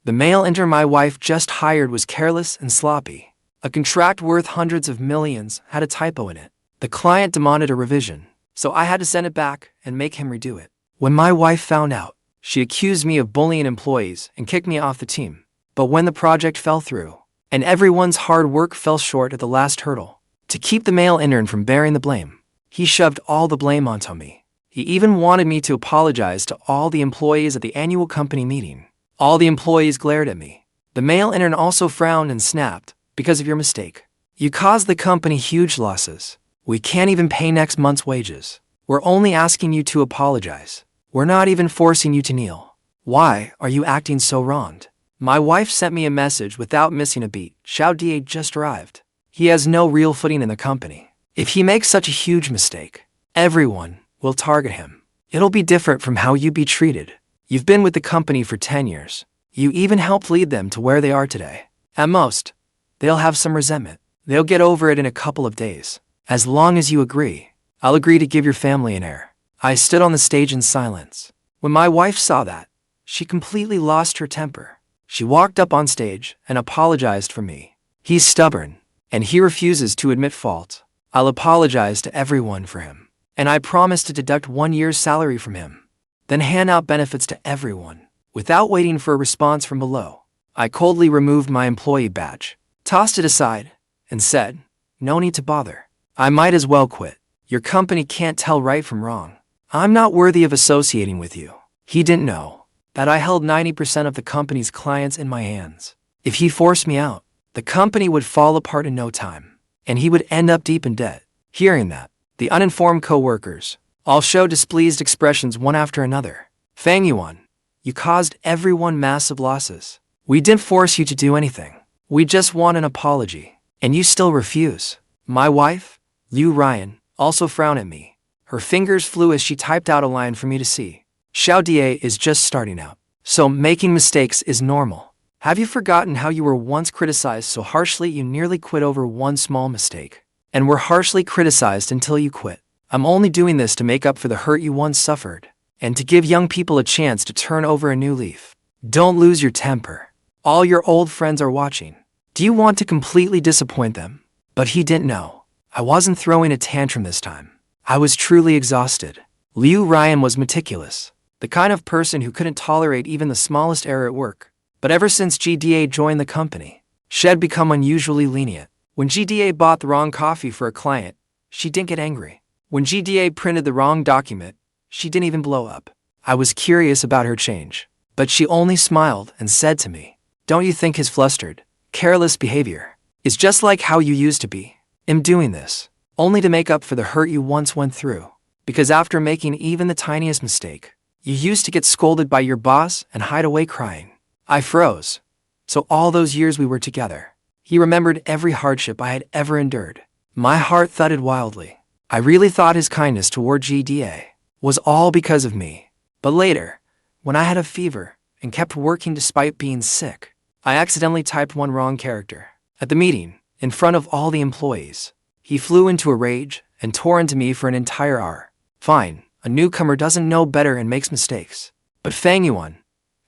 The male intern my wife just hired was careless and sloppy. A contract worth hundreds of millions had a typo in it. The client demanded a revision, so I had to send it back and make him redo it. When my wife found out, she accused me of bullying employees and kicked me off the team. But when the project fell through, and everyone's hard work fell short at the last hurdle, to keep the male intern from bearing the blame, he shoved all the blame onto me. He even wanted me to apologize to all the employees at the annual company meeting. All the employees glared at me. The male intern also frowned and snapped, "Because of your mistake. You caused the company huge losses. We can't even pay next month's wages. We're only asking you to apologize. We're not even forcing you to kneel. Why are you acting so wronged?" My wife sent me a message without missing a beat. Xiao just arrived. He has no real footing in the company. If he makes such a huge mistake, everyone will target him. It'll be different from how you be treated. You've been with the company for 10 years. You even helped lead them to where they are today. At most, they'll have some resentment. They'll get over it in a couple of days. As long as you agree, I'll agree to give your family an heir. I stood on the stage in silence. When my wife saw that, she completely lost her temper. She walked up on stage and apologized for me. He's stubborn, and he refuses to admit fault. I'll apologize to everyone for him, and I promise to deduct 1 year's salary from him, then hand out benefits to everyone. Without waiting for a response from below, I coldly removed my employee badge, tossed it aside, and said, "No need to bother. I might as well quit. Your company can't tell right from wrong. I'm not worthy of associating with you." He didn't know that I held 90% of the company's clients in my hands. If he forced me out, the company would fall apart in no time, and he would end up deep in debt. Hearing that, the uninformed co-workers all showed displeased expressions one after another. "Fang Yuan, you caused everyone massive losses. We didn't force you to do anything. We just want an apology, and you still refuse." My wife, Ryan, also frowned at me. Her fingers flew as she typed out a line for me to see. "Xiao is just starting out, so making mistakes is normal. Have you forgotten how you were once criticized so harshly you nearly quit over one small mistake? And were harshly criticized until you quit. I'm only doing this to make up for the hurt you once suffered, and to give young people a chance to turn over a new leaf. Don't lose your temper. All your old friends are watching. Do you want to completely disappoint them?" But he didn't know. I wasn't throwing a tantrum this time. I was truly exhausted. Ryan was meticulous, the kind of person who couldn't tolerate even the smallest error at work. But ever since GDA joined the company, she had become unusually lenient. When GDA bought the wrong coffee for a client, she didn't get angry. When GDA printed the wrong document, she didn't even blow up. I was curious about her change, but she only smiled and said to me, "Don't you think his flustered, careless behavior is just like how you used to be? I'm doing this only to make up for the hurt you once went through. Because after making even the tiniest mistake, you used to get scolded by your boss and hide away crying." I froze. So all those years we were together, he remembered every hardship I had ever endured. My heart thudded wildly. I really thought his kindness toward GDA was all because of me. But later, when I had a fever and kept working despite being sick, I accidentally typed one wrong character. At the meeting, in front of all the employees, he flew into a rage and tore into me for an entire hour. Fine, a newcomer doesn't know better and makes mistakes. But Fang Yuan,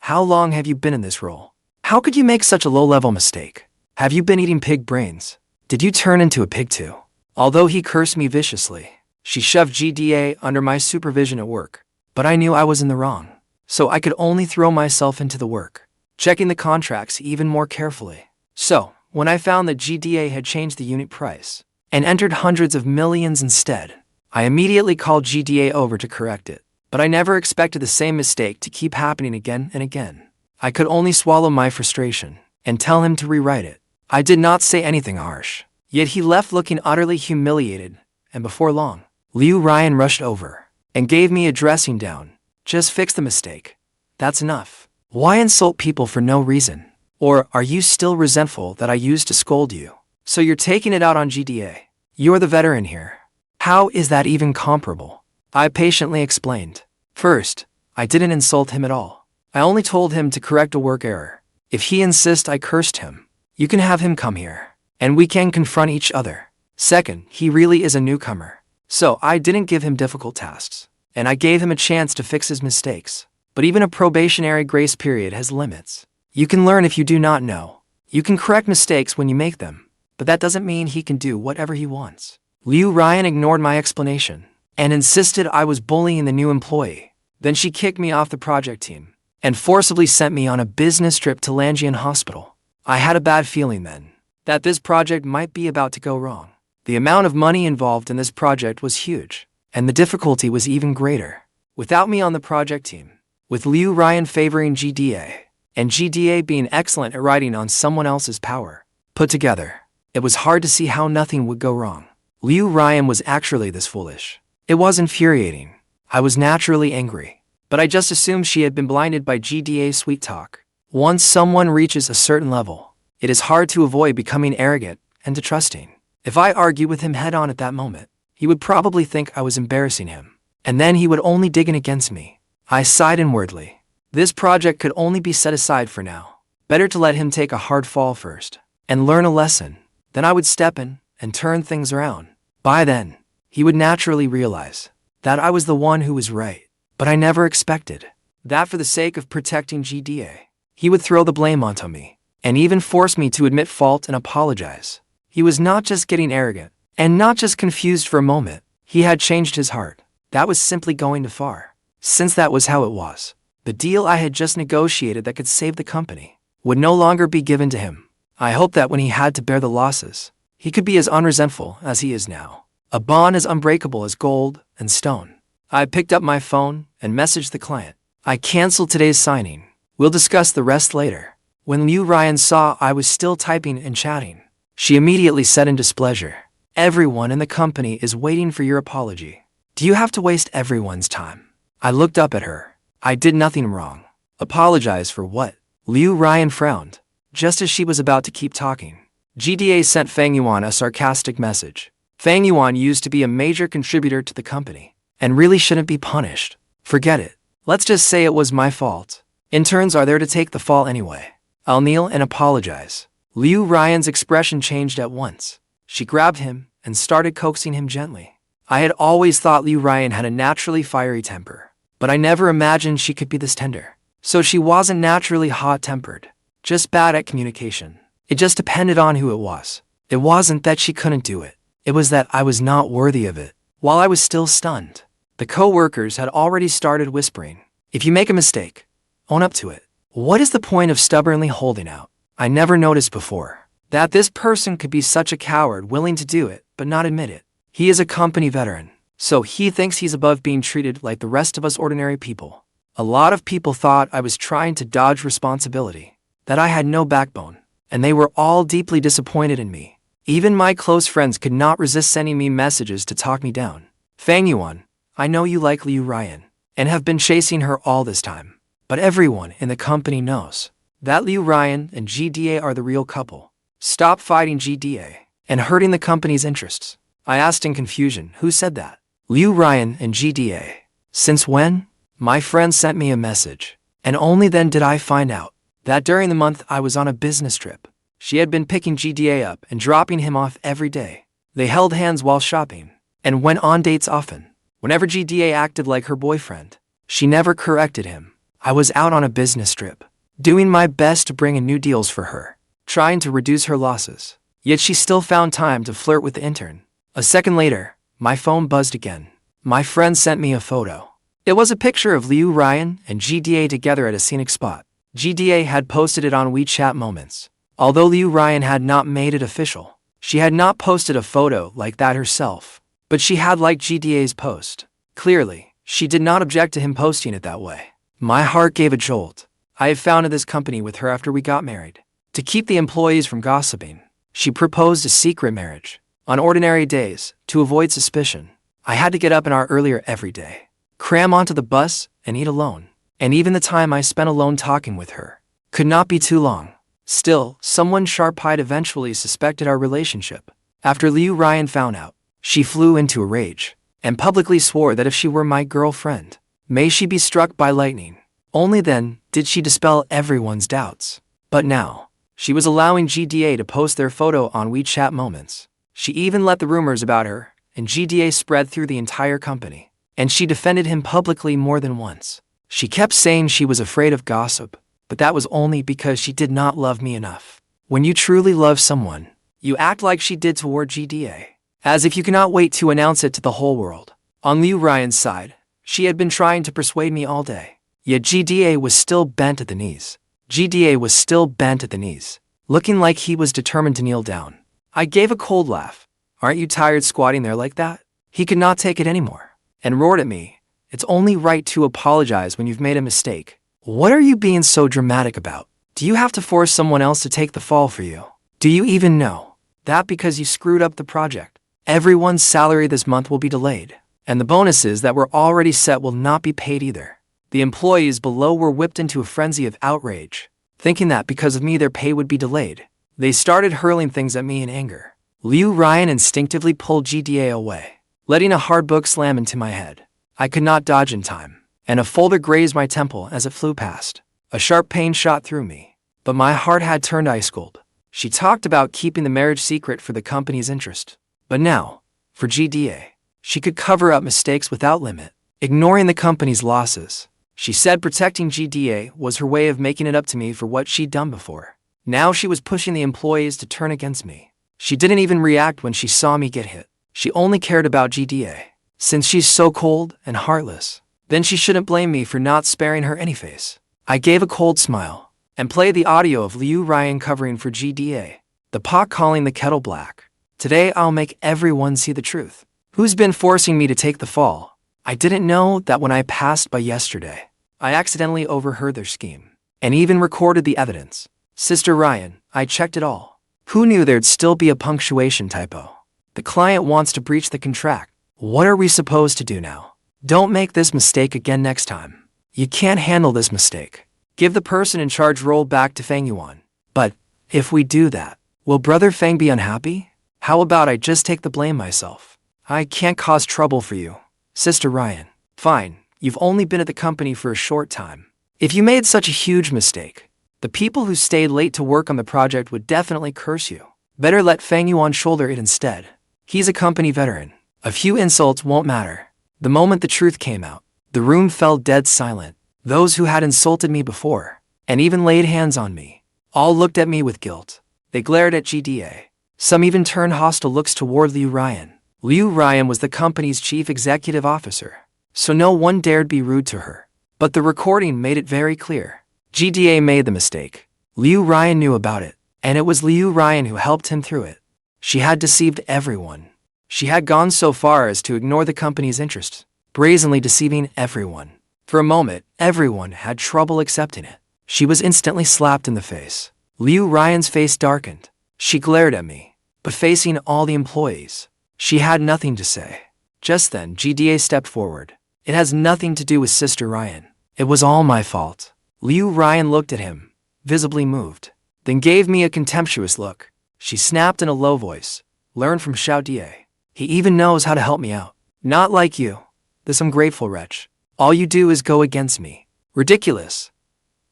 how long have you been in this role? How could you make such a low-level mistake? Have you been eating pig brains? Did you turn into a pig too? Although he cursed me viciously, she shoved GDA under my supervision at work. But I knew I was in the wrong, so I could only throw myself into the work, checking the contracts even more carefully. So, when I found that GDA had changed the unit price and entered hundreds of millions instead, I immediately called GDA over to correct it. But I never expected the same mistake to keep happening again and again. I could only swallow my frustration and tell him to rewrite it. I did not say anything harsh, yet he left looking utterly humiliated, and before long, Ryan rushed over and gave me a dressing down. "Just fix the mistake. That's enough. Why insult people for no reason? Or are you still resentful that I used to scold you? So you're taking it out on GDA. You're the veteran here. How is that even comparable?" I patiently explained. First, I didn't insult him at all. I only told him to correct a work error. If he insists I cursed him, you can have him come here, and we can confront each other. Second, he really is a newcomer, so I didn't give him difficult tasks, and I gave him a chance to fix his mistakes. But even a probationary grace period has limits. You can learn if you do not know. You can correct mistakes when you make them, but that doesn't mean he can do whatever he wants. Ryan ignored my explanation and insisted I was bullying the new employee. Then she kicked me off the project team and forcibly sent me on a business trip to Langian Hospital. I had a bad feeling then that this project might be about to go wrong. The amount of money involved in this project was huge, and the difficulty was even greater. Without me on the project team, with Ryan favoring GDA, and GDA being excellent at riding on someone else's power put together, it was hard to see how nothing would go wrong. Ryan was actually this foolish. It was infuriating. I was naturally angry, but I just assumed she had been blinded by GDA's sweet talk. Once someone reaches a certain level, it is hard to avoid becoming arrogant and distrusting. If I argued with him head-on at that moment, he would probably think I was embarrassing him, and then he would only dig in against me. I sighed inwardly. This project could only be set aside for now. Better to let him take a hard fall first, and learn a lesson. Then I would step in and turn things around. By then, he would naturally realize that I was the one who was right, but I never expected that for the sake of protecting GDA, he would throw the blame onto me, and even force me to admit fault and apologize. He was not just getting arrogant, and not just confused for a moment. He had changed his heart. That was simply going too far. Since that was how it was, the deal I had just negotiated that could save the company would no longer be given to him. I hoped that when he had to bear the losses, he could be as unresentful as he is now. A bond as unbreakable as gold and stone. I picked up my phone and messaged the client. I canceled today's signing. We'll discuss the rest later. When Ryan saw I was still typing and chatting, she immediately said in displeasure, "Everyone in the company is waiting for your apology. Do you have to waste everyone's time?" I looked up at her. I did nothing wrong. Apologize for what? Ryan frowned. Just as she was about to keep talking, GDA sent Fang Yuan a sarcastic message. Fang Yuan used to be a major contributor to the company, and really shouldn't be punished. Forget it. Let's just say it was my fault. Interns are there to take the fall anyway. I'll kneel and apologize. Ryan's expression changed at once. She grabbed him and started coaxing him gently. I had always thought Ryan had a naturally fiery temper, but I never imagined she could be this tender. So she wasn't naturally hot-tempered, just bad at communication. It just depended on who it was. It wasn't that she couldn't do it. It was that I was not worthy of it. While I was still stunned, the co-workers had already started whispering, "If you make a mistake, own up to it. What is the point of stubbornly holding out?" I never noticed before that this person could be such a coward, willing to do it, but not admit it. He is a company veteran, so he thinks he's above being treated like the rest of us ordinary people. A lot of people thought I was trying to dodge responsibility, that I had no backbone, and they were all deeply disappointed in me. Even my close friends could not resist sending me messages to talk me down. "Fang Yuan, I know you like Ryan, and have been chasing her all this time, but everyone in the company knows that Ryan and GDA are the real couple. Stop fighting GDA and hurting the company's interests." I asked in confusion, "Who said that?" "Ryan and GDA." "Since when?" My friend sent me a message, and only then did I find out that during the month I was on a business trip, she had been picking GDA up and dropping him off every day. They held hands while shopping, and went on dates often. Whenever GDA acted like her boyfriend, she never corrected him. I was out on a business trip, doing my best to bring in new deals for her, trying to reduce her losses. Yet she still found time to flirt with the intern. A second later, my phone buzzed again. My friend sent me a photo. It was a picture of Ryan and GDA together at a scenic spot. GDA had posted it on WeChat Moments. Although Ryan had not made it official, she had not posted a photo like that herself, but she had liked GDA's post. Clearly, she did not object to him posting it that way. My heart gave a jolt. I had founded this company with her after we got married. To keep the employees from gossiping, she proposed a secret marriage. On ordinary days, to avoid suspicion, I had to get up an hour earlier every day, cram onto the bus, and eat alone. And even the time I spent alone talking with her could not be too long. Still, someone sharp-eyed eventually suspected our relationship. After Ryan found out, she flew into a rage, and publicly swore that if she were my girlfriend, may she be struck by lightning. Only then did she dispel everyone's doubts. But now, she was allowing GDA to post their photo on WeChat Moments. She even let the rumors about her and GDA spread through the entire company, and she defended him publicly more than once. She kept saying she was afraid of gossip, but that was only because she did not love me enough. When you truly love someone, you act like she did toward GDA, as if you cannot wait to announce it to the whole world. On Liu Ryan's side, she had been trying to persuade me all day, yet GDA was still bent at the knees. GDA was still bent at the knees, looking like he was determined to kneel down. I gave a cold laugh. Aren't you tired squatting there like that? He could not take it anymore, and roared at me. It's only right to apologize when you've made a mistake. What are you being so dramatic about? Do you have to force someone else to take the fall for you? Do you even know that because you screwed up the project, everyone's salary this month will be delayed, and the bonuses that were already set will not be paid either? The employees below were whipped into a frenzy of outrage, thinking that because of me their pay would be delayed. They started hurling things at me in anger. Liu Ryan instinctively pulled GDA away, letting a hard book slam into my head. I could not dodge in time, and a folder grazed my temple as it flew past. A sharp pain shot through me, but my heart had turned ice cold. She talked about keeping the marriage secret for the company's interest, but now, for GDA, she could cover up mistakes without limit, ignoring the company's losses. She said protecting GDA was her way of making it up to me for what she'd done before. Now she was pushing the employees to turn against me. She didn't even react when she saw me get hit. She only cared about GDA. Since she's so cold and heartless, then she shouldn't blame me for not sparing her any face. I gave a cold smile and played the audio of Liu Ryan covering for GDA. The pot calling the kettle black. Today I'll make everyone see the truth. Who's been forcing me to take the fall? I didn't know that when I passed by yesterday, I accidentally overheard their scheme and even recorded the evidence. Sister Ryan, I checked it all. Who knew there'd still be a punctuation typo? The client wants to breach the contract. What are we supposed to do now? Don't make this mistake again next time. You can't handle this mistake. Give the person in charge role back to Fang Yuan. But if we do that, will Brother Fang be unhappy? How about I just take the blame myself? I can't cause trouble for you, Sister Ryan. Fine, you've only been at the company for a short time. If you made such a huge mistake, the people who stayed late to work on the project would definitely curse you. Better let Fang Yuan shoulder it instead. He's a company veteran. A few insults won't matter. The moment the truth came out, the room fell dead silent. Those who had insulted me before, and even laid hands on me, all looked at me with guilt. They glared at GDA. Some even turned hostile looks toward Liu Ryan. Liu Ryan was the company's chief executive officer, so no one dared be rude to her. But the recording made it very clear. GDA made the mistake. Liu Ryan knew about it, and it was Liu Ryan who helped him through it. She had deceived everyone. She had gone so far as to ignore the company's interests, brazenly deceiving everyone. For a moment, everyone had trouble accepting it. She was instantly slapped in the face. Liu Ryan's face darkened. She glared at me, but facing all the employees, she had nothing to say. Just then, GDA stepped forward. It has nothing to do with Sister Ryan. It was all my fault. Liu Ryan looked at him, visibly moved, then gave me a contemptuous look. She snapped in a low voice. Learn from Xiao Da. He even knows how to help me out. Not like you, this ungrateful wretch. All you do is go against me. Ridiculous.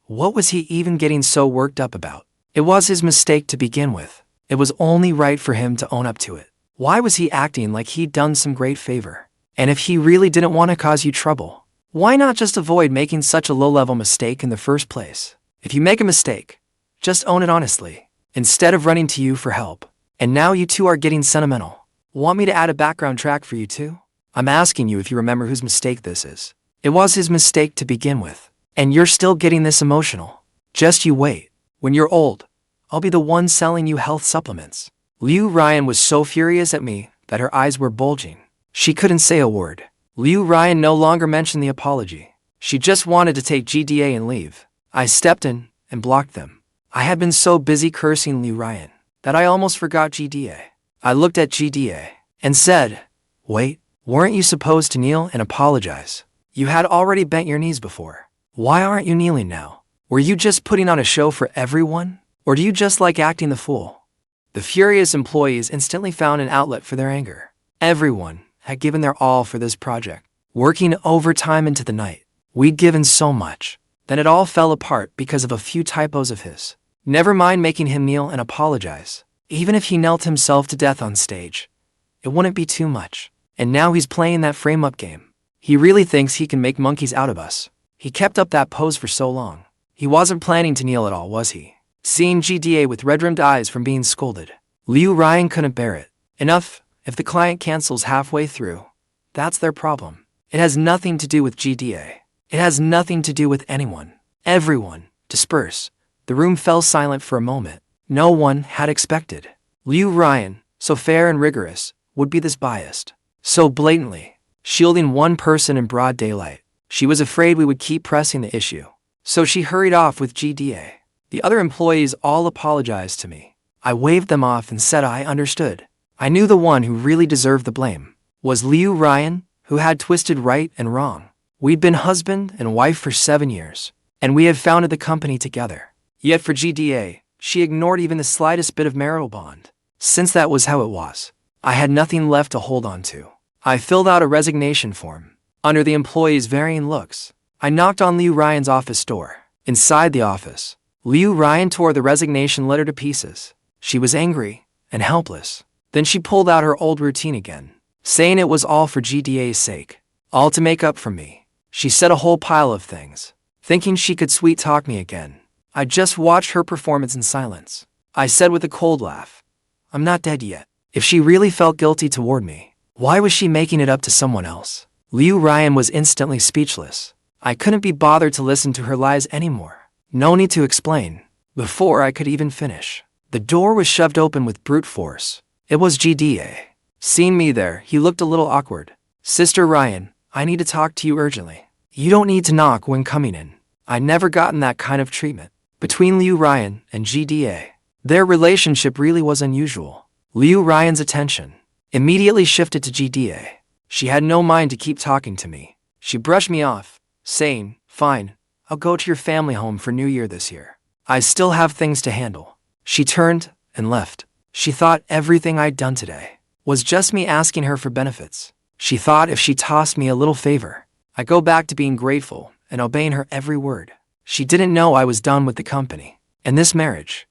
What was he even getting so worked up about? It was his mistake to begin with. It was only right for him to own up to it. Why was he acting like he'd done some great favor? And if he really didn't want to cause you trouble, why not just avoid making such a low-level mistake in the first place? If you make a mistake, just own it honestly, instead of running to you for help. And now you two are getting sentimental. Want me to add a background track for you too? I'm asking you if you remember whose mistake this is. It was his mistake to begin with, and you're still getting this emotional. Just you wait. When you're old, I'll be the one selling you health supplements. Liu Ryan was so furious at me that her eyes were bulging. She couldn't say a word. Liu Ryan no longer mentioned the apology. She just wanted to take GDA and leave. I stepped in and blocked them. I had been so busy cursing Liu Ryan that I almost forgot GDA. I looked at GDA and said, wait, weren't you supposed to kneel and apologize? You had already bent your knees before. Why aren't you kneeling now? Were you just putting on a show for everyone? Or do you just like acting the fool? The furious employees instantly found an outlet for their anger. Everyone had given their all for this project, working overtime into the night. We'd given so much. Then it all fell apart because of a few typos of his. Never mind making him kneel and apologize. Even if he knelt himself to death on stage, it wouldn't be too much. And now he's playing that frame-up game. He really thinks he can make monkeys out of us. He kept up that pose for so long. He wasn't planning to kneel at all, was he? Seeing GDA with red-rimmed eyes from being scolded, Liu Ryan couldn't bear it. Enough, if the client cancels halfway through, that's their problem. It has nothing to do with GDA. It has nothing to do with anyone. Everyone, disperse. The room fell silent for a moment. No one had expected Liu Ryan, so fair and rigorous, would be this biased. So blatantly, shielding one person in broad daylight. She was afraid we would keep pressing the issue. So she hurried off with GDA. The other employees all apologized to me. I waved them off and said I understood. I knew the one who really deserved the blame was Liu Ryan, who had twisted right and wrong. We'd been husband and wife for 7 years, and we had founded the company together. Yet for GDA, she ignored even the slightest bit of marital bond. Since that was how it was, I had nothing left to hold on to. I filled out a resignation form. Under the employees' varying looks, I knocked on Liu Ryan's office door. Inside the office, Liu Ryan tore the resignation letter to pieces. She was angry and helpless. Then she pulled out her old routine again, saying it was all for GDA's sake, all to make up for me. She said a whole pile of things, thinking she could sweet-talk me again. I just watched her performance in silence. I said with a cold laugh, I'm not dead yet. If she really felt guilty toward me, why was she making it up to someone else? Liu Ryan was instantly speechless. I couldn't be bothered to listen to her lies anymore. No need to explain. Before I could even finish, the door was shoved open with brute force. It was GDA. Seeing me there, he looked a little awkward. Sister Ryan, I need to talk to you urgently. You don't need to knock when coming in. I'd never gotten that kind of treatment. Between Liu Ryan and GDA, their relationship really was unusual. Liu Ryan's attention immediately shifted to GDA. She had no mind to keep talking to me. She brushed me off, saying, fine, I'll go to your family home for New Year this year. I still have things to handle. She turned and left. She thought everything I'd done today was just me asking her for benefits. She thought if she tossed me a little favor, I'd go back to being grateful and obeying her every word. She didn't know I was done with the company and this marriage.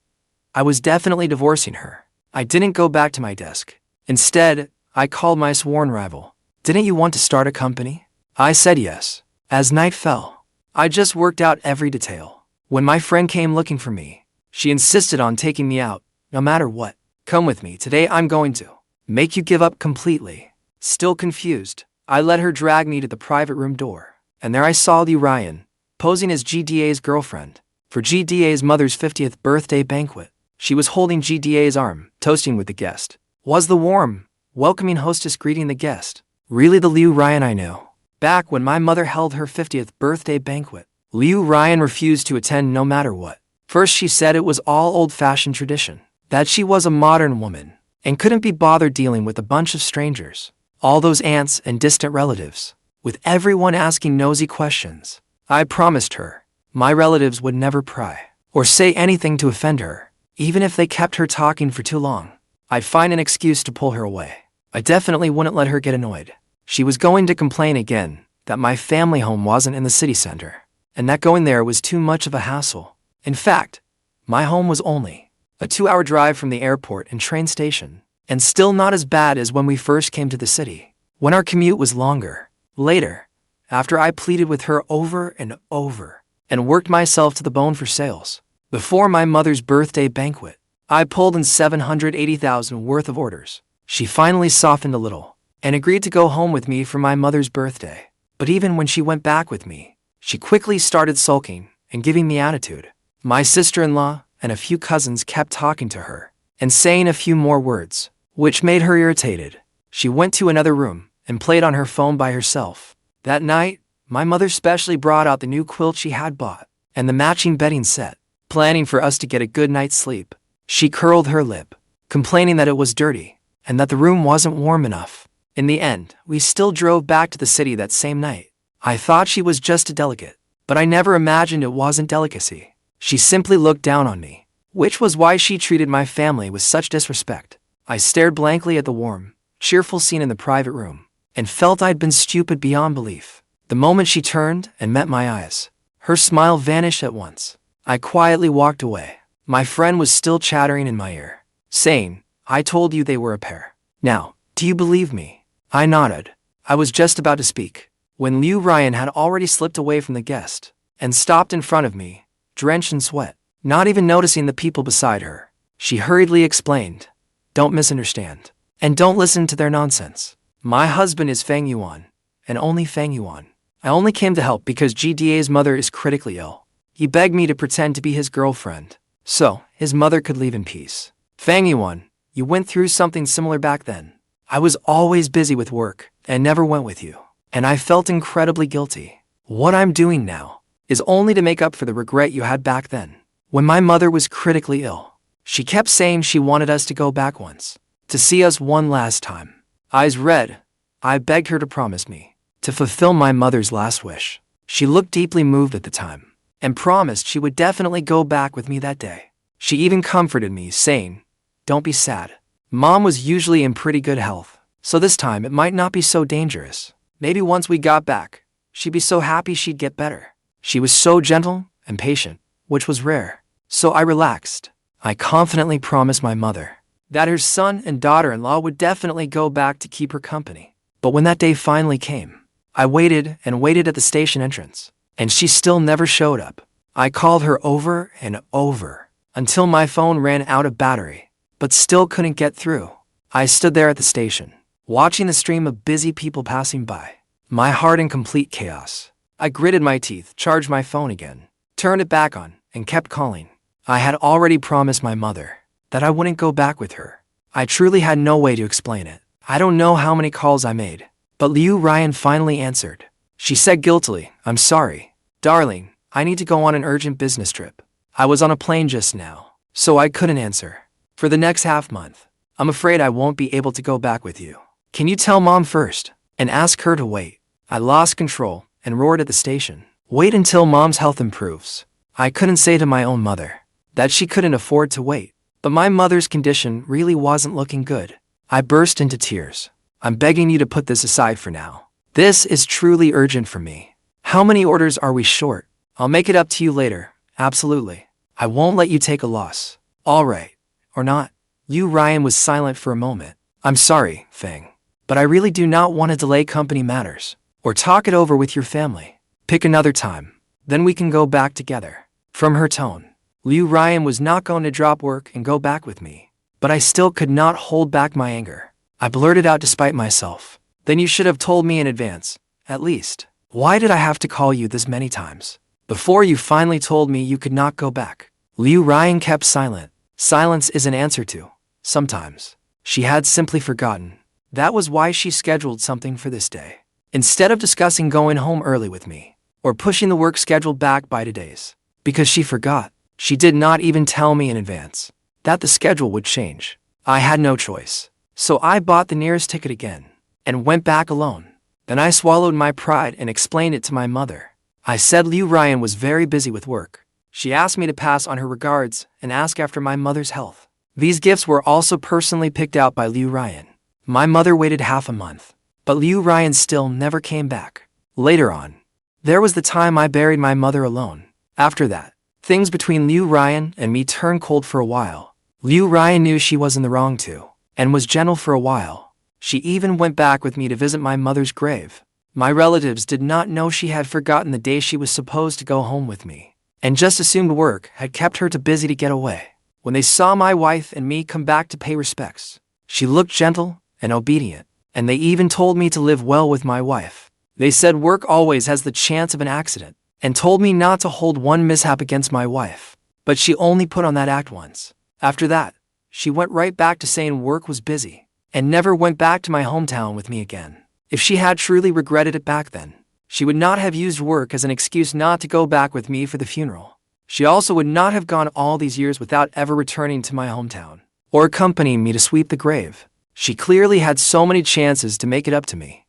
I was definitely divorcing her. I didn't go back to my desk. Instead, I called my sworn rival. Didn't you want to start a company? I said yes. As night fell, I just worked out every detail. When my friend came looking for me, she insisted on taking me out, no matter what. Come with me, today I'm going to make you give up completely. Still confused, I let her drag me to the private room door, and there I saw Liu Ryan, posing as GDA's girlfriend, for GDA's mother's 50th birthday banquet. She was holding GDA's arm, toasting with the guest. Was the warm, welcoming hostess greeting the guest really the Liu Ryan I knew? Back when my mother held her 50th birthday banquet, Liu Ryan refused to attend no matter what. First she said it was all old-fashioned tradition, that she was a modern woman, and couldn't be bothered dealing with a bunch of strangers, all those aunts and distant relatives, with everyone asking nosy questions. I promised her my relatives would never pry or say anything to offend her, even if they kept her talking for too long. I'd find an excuse to pull her away. I definitely wouldn't let her get annoyed. She was going to complain again that my family home wasn't in the city center, and that going there was too much of a hassle. In fact, my home was only a 2-hour drive from the airport and train station, and still not as bad as when we first came to the city, when our commute was longer. Later, after I pleaded with her over and over, and worked myself to the bone for sales, before my mother's birthday banquet, I pulled in $780,000 worth of orders. She finally softened a little, and agreed to go home with me for my mother's birthday. But even when she went back with me, she quickly started sulking and giving me attitude. My sister-in-law and a few cousins kept talking to her and saying a few more words, which made her irritated. She went to another room and played on her phone by herself. That night, my mother specially brought out the new quilt she had bought and the matching bedding set, planning for us to get a good night's sleep. She curled her lip, complaining that it was dirty and that the room wasn't warm enough. In the end, we still drove back to the city that same night. I thought she was just a delegate, but I never imagined it wasn't delicacy. She simply looked down on me, which was why she treated my family with such disrespect. I stared blankly at the warm, cheerful scene in the private room, and felt I'd been stupid beyond belief. The moment she turned and met my eyes, her smile vanished at once. I quietly walked away. My friend was still chattering in my ear, saying, I told you they were a pair. Now, do you believe me? I nodded. I was just about to speak, when Liu Ryan had already slipped away from the guest and stopped in front of me, drenched in sweat. Not even noticing the people beside her, she hurriedly explained, "Don't misunderstand. And don't listen to their nonsense. My husband is Fang Yuan, and only Fang Yuan. I only came to help because GDA's mother is critically ill. He begged me to pretend to be his girlfriend, so his mother could leave in peace. Fang Yuan, you went through something similar back then. I was always busy with work and never went with you, and I felt incredibly guilty. What I'm doing now is only to make up for the regret you had back then. When my mother was critically ill, she kept saying she wanted us to go back once, to see us one last time. Eyes red, I begged her to promise me to fulfill my mother's last wish. She looked deeply moved at the time and promised she would definitely go back with me that day. She even comforted me, saying, 'Don't be sad. Mom was usually in pretty good health, so this time it might not be so dangerous. Maybe once we got back, she'd be so happy she'd get better.' She was so gentle and patient, which was rare. So I relaxed. I confidently promised my mother that her son and daughter-in-law would definitely go back to keep her company. But when that day finally came, I waited and waited at the station entrance, and she still never showed up. I called her over and over until my phone ran out of battery, but still couldn't get through. I stood there at the station, watching the stream of busy people passing by, my heart in complete chaos. I gritted my teeth, charged my phone again, turned it back on, and kept calling. I had already promised my mother that I wouldn't go back with her. I truly had no way to explain it. I don't know how many calls I made, but Liu Ryan finally answered. She said guiltily, "I'm sorry, darling, I need to go on an urgent business trip. I was on a plane just now, so I couldn't answer. For the next half month, I'm afraid I won't be able to go back with you. Can you tell Mom first and ask her to wait?" I lost control and roared at the station. Wait until Mom's health improves. I couldn't say to my own mother that she couldn't afford to wait, but my mother's condition really wasn't looking good. I burst into tears. "I'm begging you to put this aside for now. This is truly urgent for me. How many orders are we short? I'll make it up to you later. Absolutely. I won't let you take a loss. All right. Or not." Liu Ryan was silent for a moment. "I'm sorry, Fang, but I really do not want to delay company matters or talk it over with your family. Pick another time, then we can go back together." From her tone, Liu Ryan was not going to drop work and go back with me, but I still could not hold back my anger. I blurted out despite myself, "Then you should have told me in advance, at least. Why did I have to call you this many times before you finally told me you could not go back?" Liu Ryan kept silent. Silence is an answer to, sometimes. She had simply forgotten. That was why she scheduled something for this day, instead of discussing going home early with me, or pushing the work schedule back by 2 days. Because she forgot. She did not even tell me in advance that the schedule would change. I had no choice. So I bought the nearest ticket again and went back alone. Then I swallowed my pride and explained it to my mother. I said Liu Ryan was very busy with work. She asked me to pass on her regards and ask after my mother's health. These gifts were also personally picked out by Liu Ryan. My mother waited half a month, but Liu Ryan still never came back. Later on, there was the time I buried my mother alone. After that, things between Liu Ryan and me turned cold for a while. Liu Ryan knew she was in the wrong too, and was gentle for a while. She even went back with me to visit my mother's grave. My relatives did not know she had forgotten the day she was supposed to go home with me, and just assumed work had kept her too busy to get away. When they saw my wife and me come back to pay respects, she looked gentle and obedient, and they even told me to live well with my wife. They said work always has the chance of an accident, and told me not to hold one mishap against my wife. But she only put on that act once. After that, she went right back to saying work was busy, and never went back to my hometown with me again. If she had truly regretted it back then, she would not have used work as an excuse not to go back with me for the funeral. She also would not have gone all these years without ever returning to my hometown, or accompanying me to sweep the grave. She clearly had so many chances to make it up to me,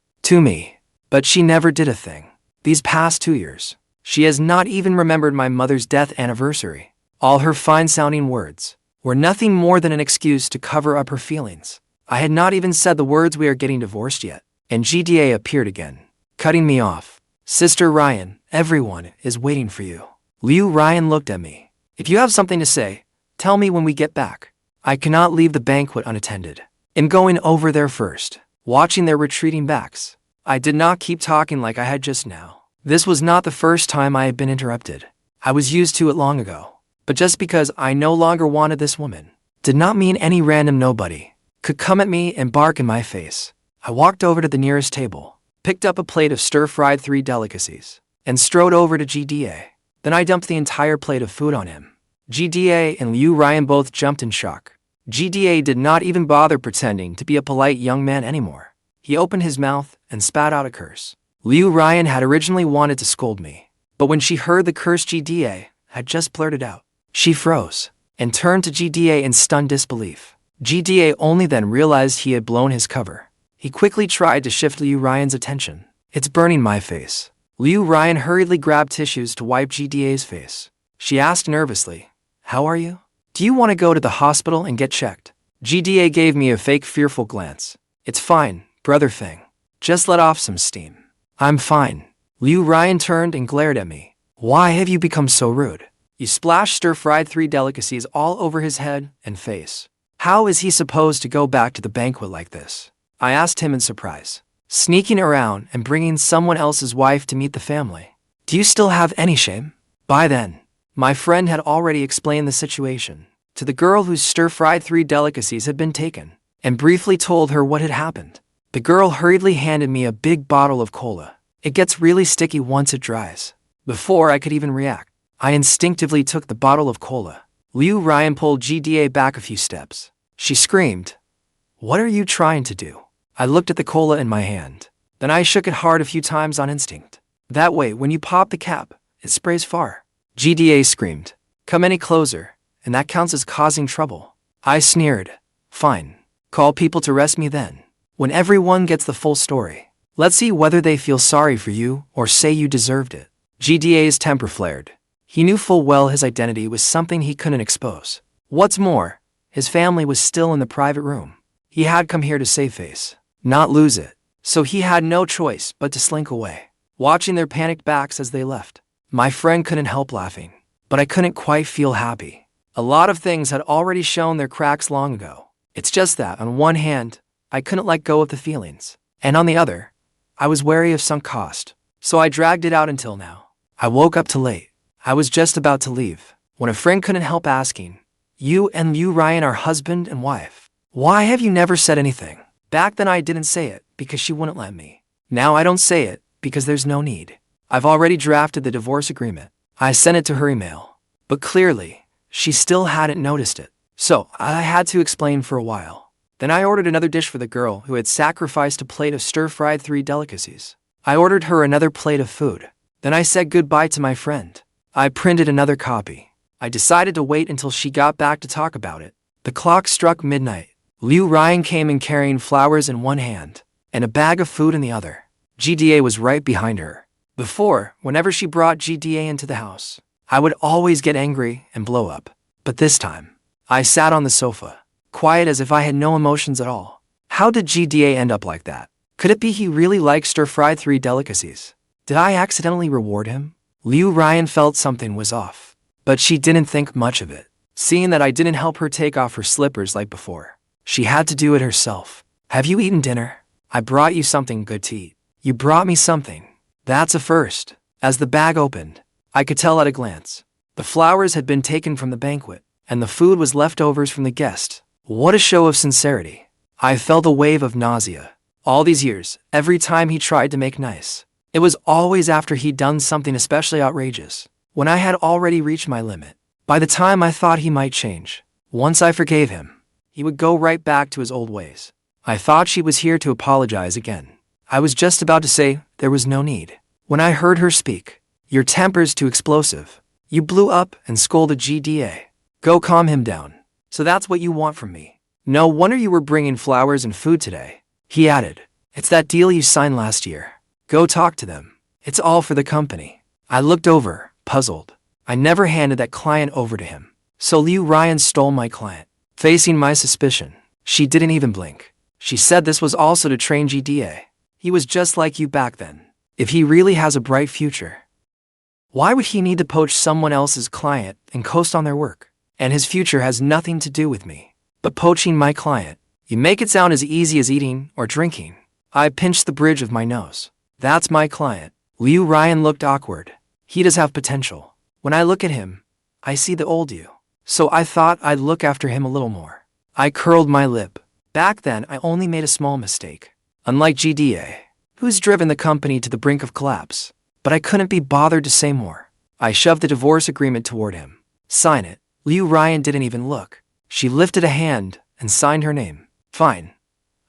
but she never did a thing. These past 2 years, she has not even remembered my mother's death anniversary. All her fine-sounding words were nothing more than an excuse to cover up her feelings. I had not even said the words "we are getting divorced" yet, and GDA appeared again, cutting me off. "Sister Ryan, everyone is waiting for you." Liu Ryan looked at me. "If you have something to say, tell me when we get back. I cannot leave the banquet unattended." In going over there first, watching their retreating backs, I did not keep talking like I had just now. This was not the first time I had been interrupted. I was used to it long ago. But just because I no longer wanted this woman did not mean any random nobody could come at me and bark in my face. I walked over to the nearest table, picked up a plate of stir-fried 3 delicacies, and strode over to GDA. Then I dumped the entire plate of food on him. GDA and Liu Ryan both jumped in shock. GDA did not even bother pretending to be a polite young man anymore. He opened his mouth and spat out a curse. Liu Ryan had originally wanted to scold me, but when she heard the curse GDA had just blurted out, she froze and turned to GDA in stunned disbelief. GDA only then realized he had blown his cover. He quickly tried to shift Liu Ryan's attention. "It's burning my face." Liu Ryan hurriedly grabbed tissues to wipe GDA's face. She asked nervously, "How are you? Do you want to go to the hospital and get checked?" GDA gave me a fake fearful glance. "It's fine, brother Fang. Just let off some steam." "I'm fine." Liu Ryan turned and glared at me. "Why have you become so rude? You splashed stir-fried 3 delicacies all over his head and face. How is he supposed to go back to the banquet like this?" I asked him in surprise. "Sneaking around and bringing someone else's wife to meet the family. Do you still have any shame?" By then, my friend had already explained the situation to the girl whose stir-fried 3 delicacies had been taken, and briefly told her what had happened. The girl hurriedly handed me a big bottle of cola. It gets really sticky once it dries. Before I could even react, I instinctively took the bottle of cola. Liu Ryan pulled GDA back a few steps. She screamed, "What are you trying to do?" I looked at the cola in my hand. Then I shook it hard a few times on instinct. "That way, when you pop the cap, it sprays far." GDA screamed, "Come any closer, and that counts as causing trouble." I sneered, "Fine. Call people to arrest me then. When everyone gets the full story, let's see whether they feel sorry for you or say you deserved it." GDA's temper flared. He knew full well his identity was something he couldn't expose. What's more, his family was still in the private room. He had come here to save face, not lose it. So he had no choice but to slink away, watching their panicked backs as they left. My friend couldn't help laughing, but I couldn't quite feel happy. A lot of things had already shown their cracks long ago. It's just that, on one hand, I couldn't let go of the feelings, and on the other, I was wary of sunk cost. So I dragged it out until now. I woke up too late. I was just about to leave, when a friend couldn't help asking, "You and Liu Ryan are husband and wife. Why have you never said anything?" Back then I didn't say it because she wouldn't let me. Now I don't say it because there's no need. I've already drafted the divorce agreement. I sent it to her email. But clearly, she still hadn't noticed it. So I had to explain for a while. Then I ordered another dish for the girl who had sacrificed a plate of stir-fried 3 delicacies. I ordered her another plate of food. Then I said goodbye to my friend. I printed another copy. I decided to wait until she got back to talk about it. The clock struck midnight. Liu Ryan came in carrying flowers in one hand and a bag of food in the other. GDA was right behind her. Before, whenever she brought GDA into the house, I would always get angry and blow up. But this time, I sat on the sofa, quiet as if I had no emotions at all. How did GDA end up like that? Could it be he really liked stir-fried 3 delicacies? Did I accidentally reward him? Liu Ryan felt something was off, but she didn't think much of it. Seeing that I didn't help her take off her slippers like before, she had to do it herself. "Have you eaten dinner? I brought you something good to eat." "You brought me something. That's a first." As the bag opened, I could tell at a glance. The flowers had been taken from the banquet, and the food was leftovers from the guest. What a show of sincerity. I felt a wave of nausea. All these years, every time he tried to make nice, it was always after he'd done something especially outrageous, when I had already reached my limit. By the time I thought he might change, once I forgave him, he would go right back to his old ways. I thought she was here to apologize again. I was just about to say there was no need, when I heard her speak. "Your temper's too explosive. You blew up and scolded GDA. Go calm him down. So that's what you want from me. No wonder you were bringing flowers and food today." He added, "It's that deal you signed last year. Go talk to them. It's all for the company." I looked over, puzzled. I never handed that client over to him. So Liu Ryan stole my client. Facing my suspicion, she didn't even blink. She said this was also to train GDA. He was just like you back then. If he really has a bright future, why would he need to poach someone else's client and coast on their work? And his future has nothing to do with me. But poaching my client, you make it sound as easy as eating or drinking. I pinched the bridge of my nose. That's my client. Liu Ryan looked awkward. He does have potential. When I look at him, I see the old you. So I thought I'd look after him a little more. I curled my lip. Back then, I only made a small mistake. Unlike GDA, who's driven the company to the brink of collapse. But I couldn't be bothered to say more. I shoved the divorce agreement toward him. Sign it. Liu Ryan didn't even look. She lifted a hand and signed her name. Fine.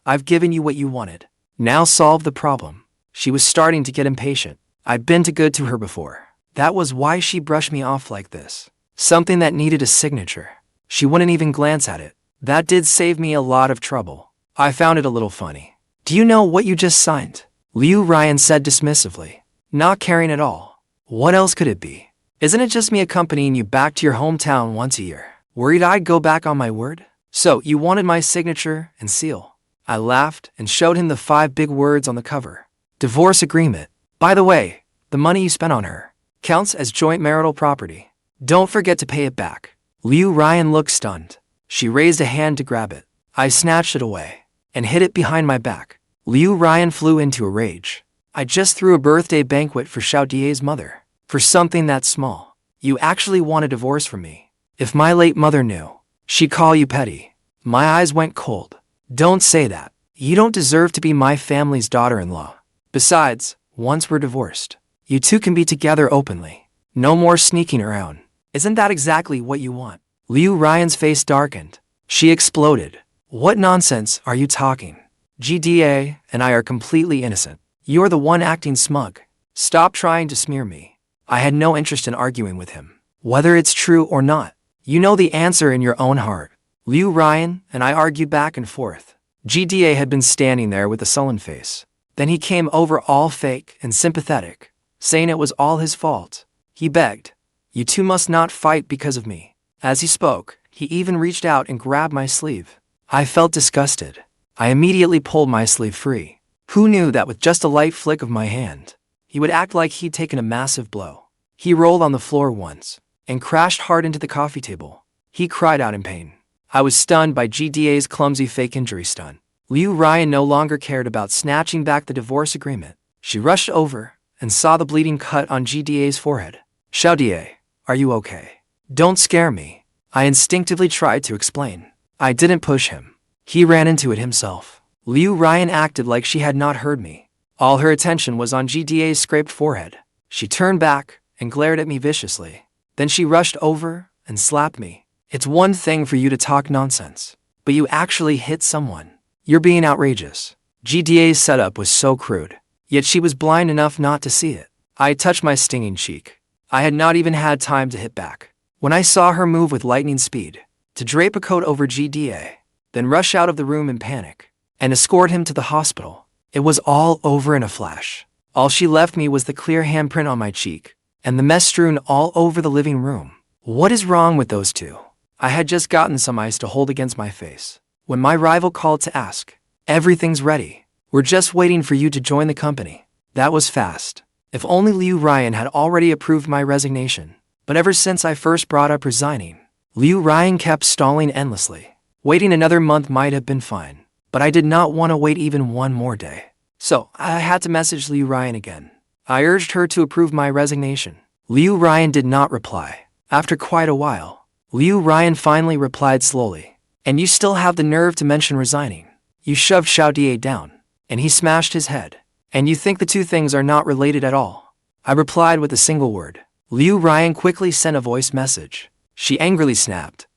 I've given you what you wanted. Now solve the problem. She was starting to get impatient. I'd been too good to her before. That was why she brushed me off like this. Something that needed a signature. She wouldn't even glance at it. That did save me a lot of trouble. I found it a little funny. Do you know what you just signed? Liu Ryan said dismissively. Not caring at all. What else could it be? Isn't it just me accompanying you back to your hometown once a year? Worried I'd go back on my word? So you wanted my signature and seal. I laughed and showed him the 5 big words on the cover. Divorce agreement. By the way, the money you spent on her counts as joint marital property. Don't forget to pay it back. Liu Ryan looked stunned. She raised a hand to grab it. I snatched it away and hid it behind my back. Liu Ryan flew into a rage. I just threw a birthday banquet for Xiaodie's mother. For something that small. You actually want a divorce from me. If my late mother knew, she'd call you petty. My eyes went cold. Don't say that. You don't deserve to be my family's daughter-in-law. Besides, once we're divorced, you two can be together openly. No more sneaking around. Isn't that exactly what you want? Liu Ryan's face darkened. She exploded. What nonsense are you talking? GDA and I are completely innocent. You're the one acting smug. Stop trying to smear me. I had no interest in arguing with him. Whether it's true or not, you know the answer in your own heart. Liu Ryan and I argued back and forth. GDA had been standing there with a sullen face. Then he came over all fake and sympathetic, saying it was all his fault. He begged, "You two must not fight because of me." As he spoke, he even reached out and grabbed my sleeve. I felt disgusted. I immediately pulled my sleeve free. Who knew that with just a light flick of my hand, he would act like he'd taken a massive blow? He rolled on the floor once and crashed hard into the coffee table. He cried out in pain. I was stunned by GDA's clumsy fake injury stunt. Liu Ryan no longer cared about snatching back the divorce agreement. She rushed over and saw the bleeding cut on GDA's forehead. Xiaodie, are you okay? Don't scare me. I instinctively tried to explain. I didn't push him. He ran into it himself. Liu Ryan acted like she had not heard me. All her attention was on GDA's scraped forehead. She turned back and glared at me viciously. Then she rushed over and slapped me. It's one thing for you to talk nonsense, but you actually hit someone. You're being outrageous. GDA's setup was so crude, yet she was blind enough not to see it. I touched my stinging cheek. I had not even had time to hit back when I saw her move with lightning speed to drape a coat over GDA, then rush out of the room in panic and escort him to the hospital. It was all over in a flash. All she left me was the clear handprint on my cheek and the mess strewn all over the living room. What is wrong with those two? I had just gotten some ice to hold against my face when my rival called to ask, "Everything's ready. We're just waiting for you to join the company." That was fast. If only Liu Ryan had already approved my resignation. But ever since I first brought up resigning, Liu Ryan kept stalling endlessly. Waiting another month might have been fine, but I did not want to wait even one more day. So I had to message Liu Ryan again. I urged her to approve my resignation. Liu Ryan did not reply. After quite a while, Liu Ryan finally replied slowly. "And you still have the nerve to mention resigning? You shoved Xiaodie down, and he smashed his head. And you think the two things are not related at all?" I replied with a single word. Liu Ryan quickly sent a voice message. She angrily snapped,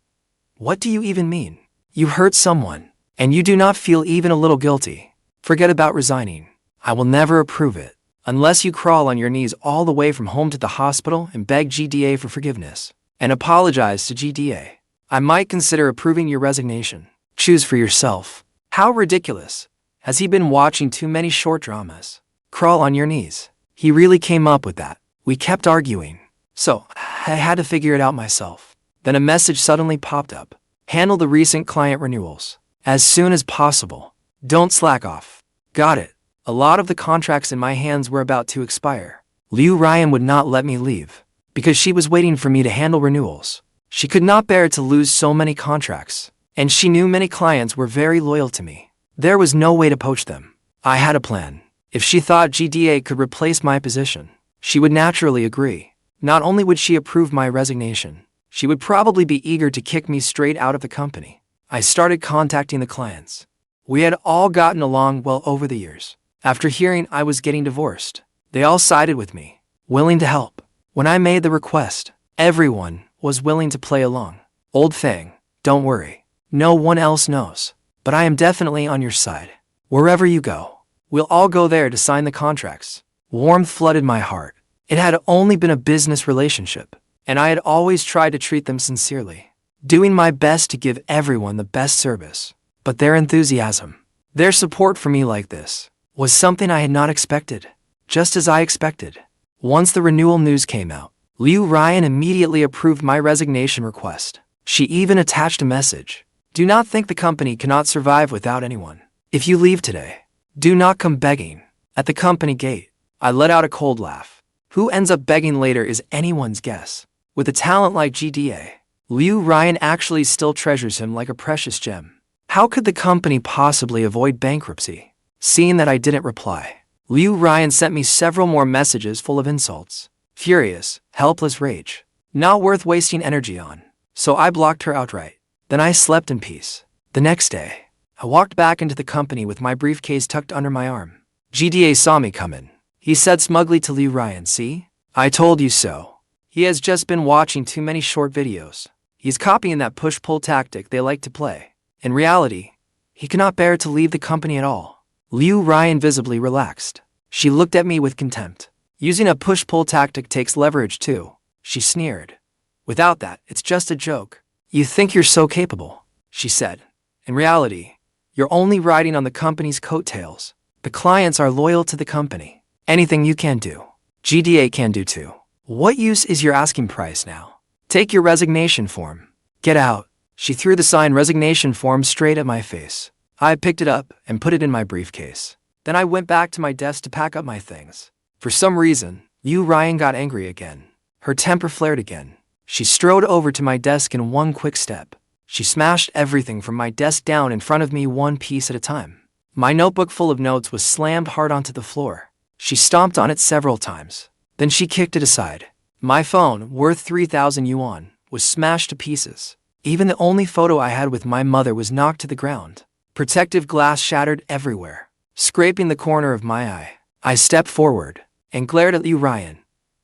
"What do you even mean? You hurt someone, and you do not feel even a little guilty. Forget about resigning. I will never approve it, unless you crawl on your knees all the way from home to the hospital and beg GDA for forgiveness, and apologize to GDA. I might consider approving your resignation. Choose for yourself." How ridiculous. Has he been watching too many short dramas? Crawl on your knees. He really came up with that. We kept arguing, so I had to figure it out myself. Then a message suddenly popped up. Handle the recent client renewals as soon as possible. Don't slack off. Got it. A lot of the contracts in my hands were about to expire. Liu Ryan would not let me leave because she was waiting for me to handle renewals. She could not bear to lose so many contracts, and she knew many clients were very loyal to me. There was no way to poach them. I had a plan. If she thought GDA could replace my position, she would naturally agree. Not only would she approve my resignation, she would probably be eager to kick me straight out of the company. I started contacting the clients. We had all gotten along well over the years. After hearing I was getting divorced, they all sided with me, willing to help. When I made the request, everyone was willing to play along. Old Fang, don't worry. No one else knows, but I am definitely on your side. Wherever you go, we'll all go there to sign the contracts. Warmth flooded my heart. It had only been a business relationship, and I had always tried to treat them sincerely, doing my best to give everyone the best service. But their enthusiasm, their support for me like this, was something I had not expected, just as I expected. Once the renewal news came out, Ryan immediately approved my resignation request. She even attached a message. Do not think the company cannot survive without anyone. If you leave today, do not come begging at the company gate. I let out a cold laugh. Who ends up begging later is anyone's guess. With a talent like GDA, Ryan actually still treasures him like a precious gem. How could the company possibly avoid bankruptcy? Seeing that I didn't reply, Ryan sent me several more messages full of insults. Furious, helpless rage. Not worth wasting energy on. So I blocked her outright. Then I slept in peace. The next day, I walked back into the company with my briefcase tucked under my arm. GDA saw me come in. He said smugly to Ryan, "See? I told you so. He has just been watching too many short videos. He's copying that push-pull tactic they like to play. In reality, he cannot bear to leave the company at all." Ryan visibly relaxed. She looked at me with contempt. "Using a push-pull tactic takes leverage too," she sneered. "Without that, it's just a joke. You think you're so capable," she said. "In reality, you're only riding on the company's coattails. The clients are loyal to the company. Anything you can do, GDA can do too. What use is your asking price now? Take your resignation form. Get out." She threw the signed resignation form straight at my face. I picked it up and put it in my briefcase. Then I went back to my desk to pack up my things. For some reason, Ryan got angry again. Her temper flared again. She strode over to my desk in one quick step. She smashed everything from my desk down in front of me one piece at a time. My notebook full of notes was slammed hard onto the floor. She stomped on it several times. Then she kicked it aside. My phone, worth 3,000 yuan, was smashed to pieces. Even the only photo I had with my mother was knocked to the ground. Protective glass shattered everywhere, scraping the corner of my eye. I stepped forward and glared at Ryan.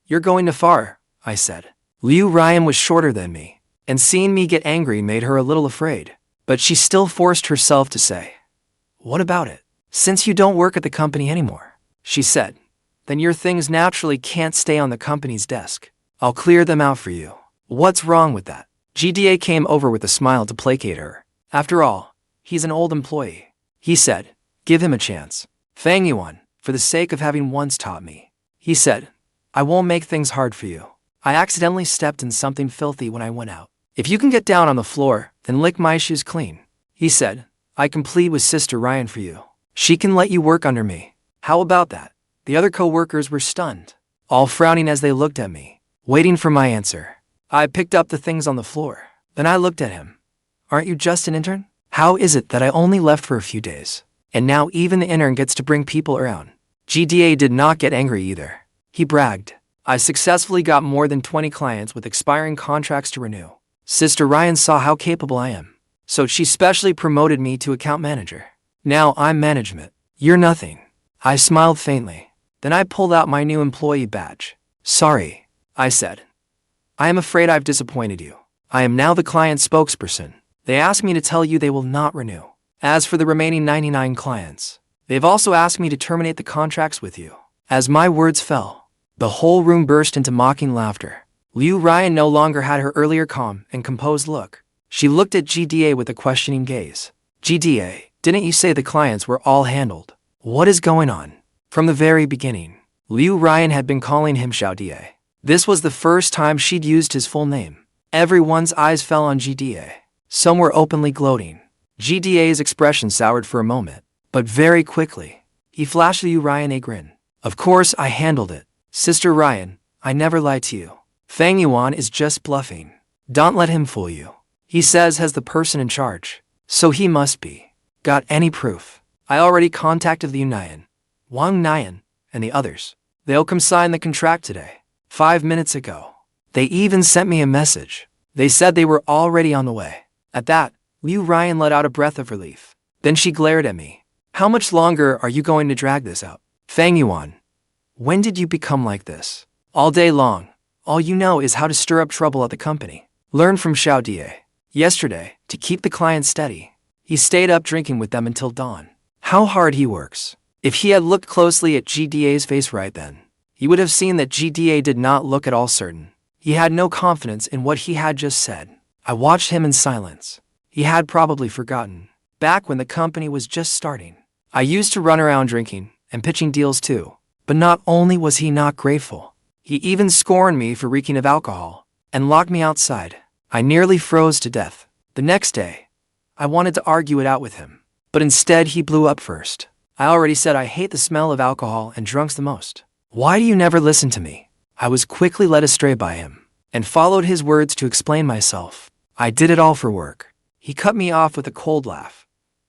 "You're going too far," I said. Ryan was shorter than me, and seeing me get angry made her a little afraid. But she still forced herself to say, "What about it? Since you don't work at the company anymore," she said, "then your things naturally can't stay on the company's desk. I'll clear them out for you." "What's wrong with that?" GDA came over with a smile to placate her. "After all, he's an old employee," he said. "Give him a chance." "Fang Yuan, for the sake of having once taught me," he said, "I won't make things hard for you. I accidentally stepped in something filthy when I went out. If you can get down on the floor, then lick my shoes clean," he said. "I can plead with Sister Ryan for you. She can let you work under me. How about that?" The other co-workers were stunned, all frowning as they looked at me, waiting for my answer. I picked up the things on the floor. Then I looked at him. "Aren't you just an intern? How is it that I only left for a few days, and now even the intern gets to bring people around?" GDA did not get angry either. He bragged, "I successfully got more than 20 clients with expiring contracts to renew. Sister Ryan saw how capable I am, so she specially promoted me to account manager. Now I'm management. You're nothing." I smiled faintly. Then I pulled out my new employee badge. "Sorry," I said. "I am afraid I've disappointed you. I am now the client spokesperson. They asked me to tell you they will not renew. As for the remaining 99 clients, they've also asked me to terminate the contracts with you." As my words fell, the whole room burst into mocking laughter. Ryan no longer had her earlier calm and composed look. She looked at GDA with a questioning gaze. "GDA, didn't you say the clients were all handled? What is going on?" From the very beginning, Ryan had been calling him Xiaoda. This was the first time she'd used his full name. Everyone's eyes fell on GDA. Some were openly gloating. GDA's expression soured for a moment, but very quickly, he flashed Ryan a grin. "Of course I handled it. Sister Ryan, I never lied to you. Fang Yuan is just bluffing. Don't let him fool you. He says has the person in charge, so he must be. Got any proof? I already contacted the Union, Wang Nian, and the others. They'll come sign the contract today." 5 minutes ago. They even sent me a message. They said they were already on the way. At that, Ryan let out a breath of relief. Then she glared at me. How much longer are you going to drag this out? Fang Yuan, when did you become like this? All day long, all you know is how to stir up trouble at the company. Learn from Xiao Die. Yesterday, to keep the client steady, he stayed up drinking with them until dawn. How hard he works. If he had looked closely at GDA's face right then, he would have seen that GDA did not look at all certain. He had no confidence in what he had just said. I watched him in silence. He had probably forgotten. Back when the company was just starting, I used to run around drinking and pitching deals too. But not only was he not grateful, he even scorned me for reeking of alcohol and locked me outside. I nearly froze to death. The next day, I wanted to argue it out with him, but instead he blew up first. I already said I hate the smell of alcohol and drunks the most. Why do you never listen to me? I was quickly led astray by him and followed his words to explain myself. I did it all for work. He cut me off with a cold laugh.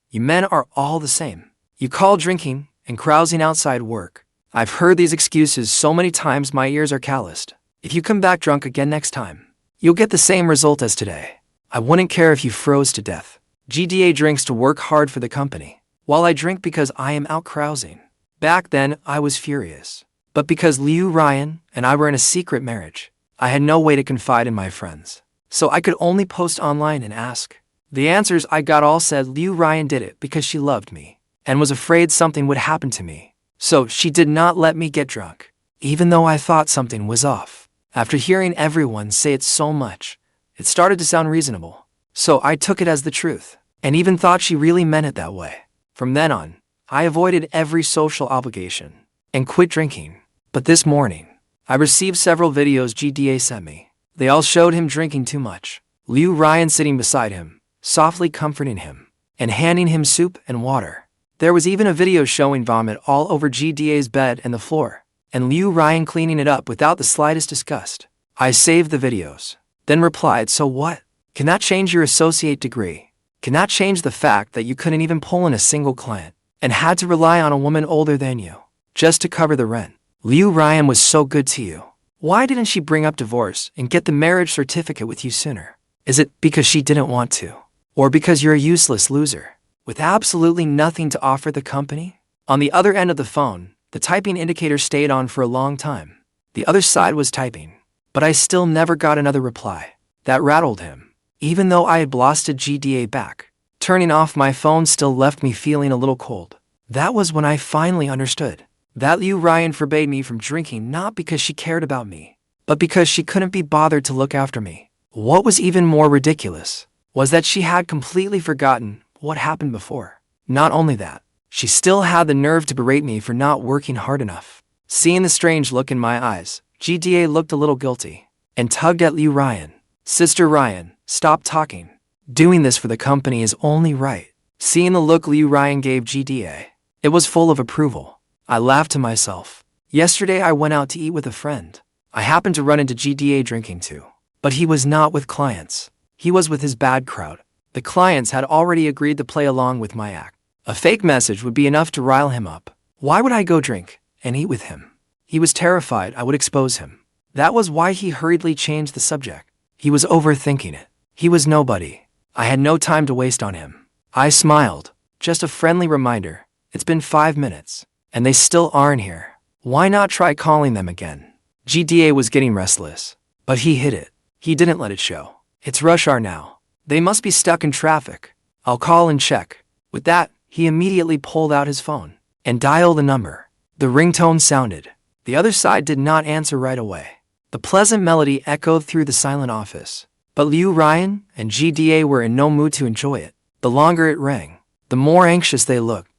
You men are all the same. You call drinking and carousing outside work. I've heard these excuses so many times my ears are calloused. If you come back drunk again next time, you'll get the same result as today. I wouldn't care if you froze to death. GDA drinks to work hard for the company, while I drink because I am out carousing. Back then, I was furious. But because Ryan and I were in a secret marriage, I had no way to confide in my friends. So I could only post online and ask. The answers I got all said Ryan did it because she loved me and was afraid something would happen to me. So she did not let me get drunk, even though I thought something was off. After hearing everyone say it so much, it started to sound reasonable. So I took it as the truth, and even thought she really meant it that way. From then on, I avoided every social obligation and quit drinking. But this morning, I received several videos GDA sent me. They all showed him drinking too much. Ryan sitting beside him, softly comforting him, and handing him soup and water. There was even a video showing vomit all over GDA's bed and the floor, and Ryan cleaning it up without the slightest disgust. I saved the videos, then replied, so what? Can that change your associate degree? Can that change the fact that you couldn't even pull in a single client, and had to rely on a woman older than you, just to cover the rent? Ryan was so good to you. Why didn't she bring up divorce and get the marriage certificate with you sooner? Is it because she didn't want to? Or because you're a useless loser, with absolutely nothing to offer the company? On the other end of the phone, the typing indicator stayed on for a long time. The other side was typing, but I still never got another reply. That rattled him, even though I had blasted GDA back. Turning off my phone still left me feeling a little cold. That was when I finally understood that Ryan forbade me from drinking not because she cared about me, but because she couldn't be bothered to look after me. What was even more ridiculous was that she had completely forgotten what happened before. Not only that, she still had the nerve to berate me for not working hard enough. Seeing the strange look in my eyes, GDA looked a little guilty and tugged at Ryan. Sister Ryan, stop talking. Doing this for the company is only right. Seeing the look Ryan gave GDA, it was full of approval. I laughed to myself. Yesterday I went out to eat with a friend. I happened to run into GDA drinking too. But he was not with clients. He was with his bad crowd. The clients had already agreed to play along with my act. A fake message would be enough to rile him up. Why would I go drink and eat with him? He was terrified I would expose him. That was why he hurriedly changed the subject. He was overthinking it. He was nobody. I had no time to waste on him. I smiled. Just a friendly reminder. It's been 5 minutes, and they still aren't here. Why not try calling them again? GDA was getting restless, but he hid it. He didn't let it show. It's rush hour now. They must be stuck in traffic. I'll call and check. With that, he immediately pulled out his phone and dialed the number. The ringtone sounded. The other side did not answer right away. The pleasant melody echoed through the silent office. But Ryan and GDA were in no mood to enjoy it. The longer it rang, the more anxious they looked.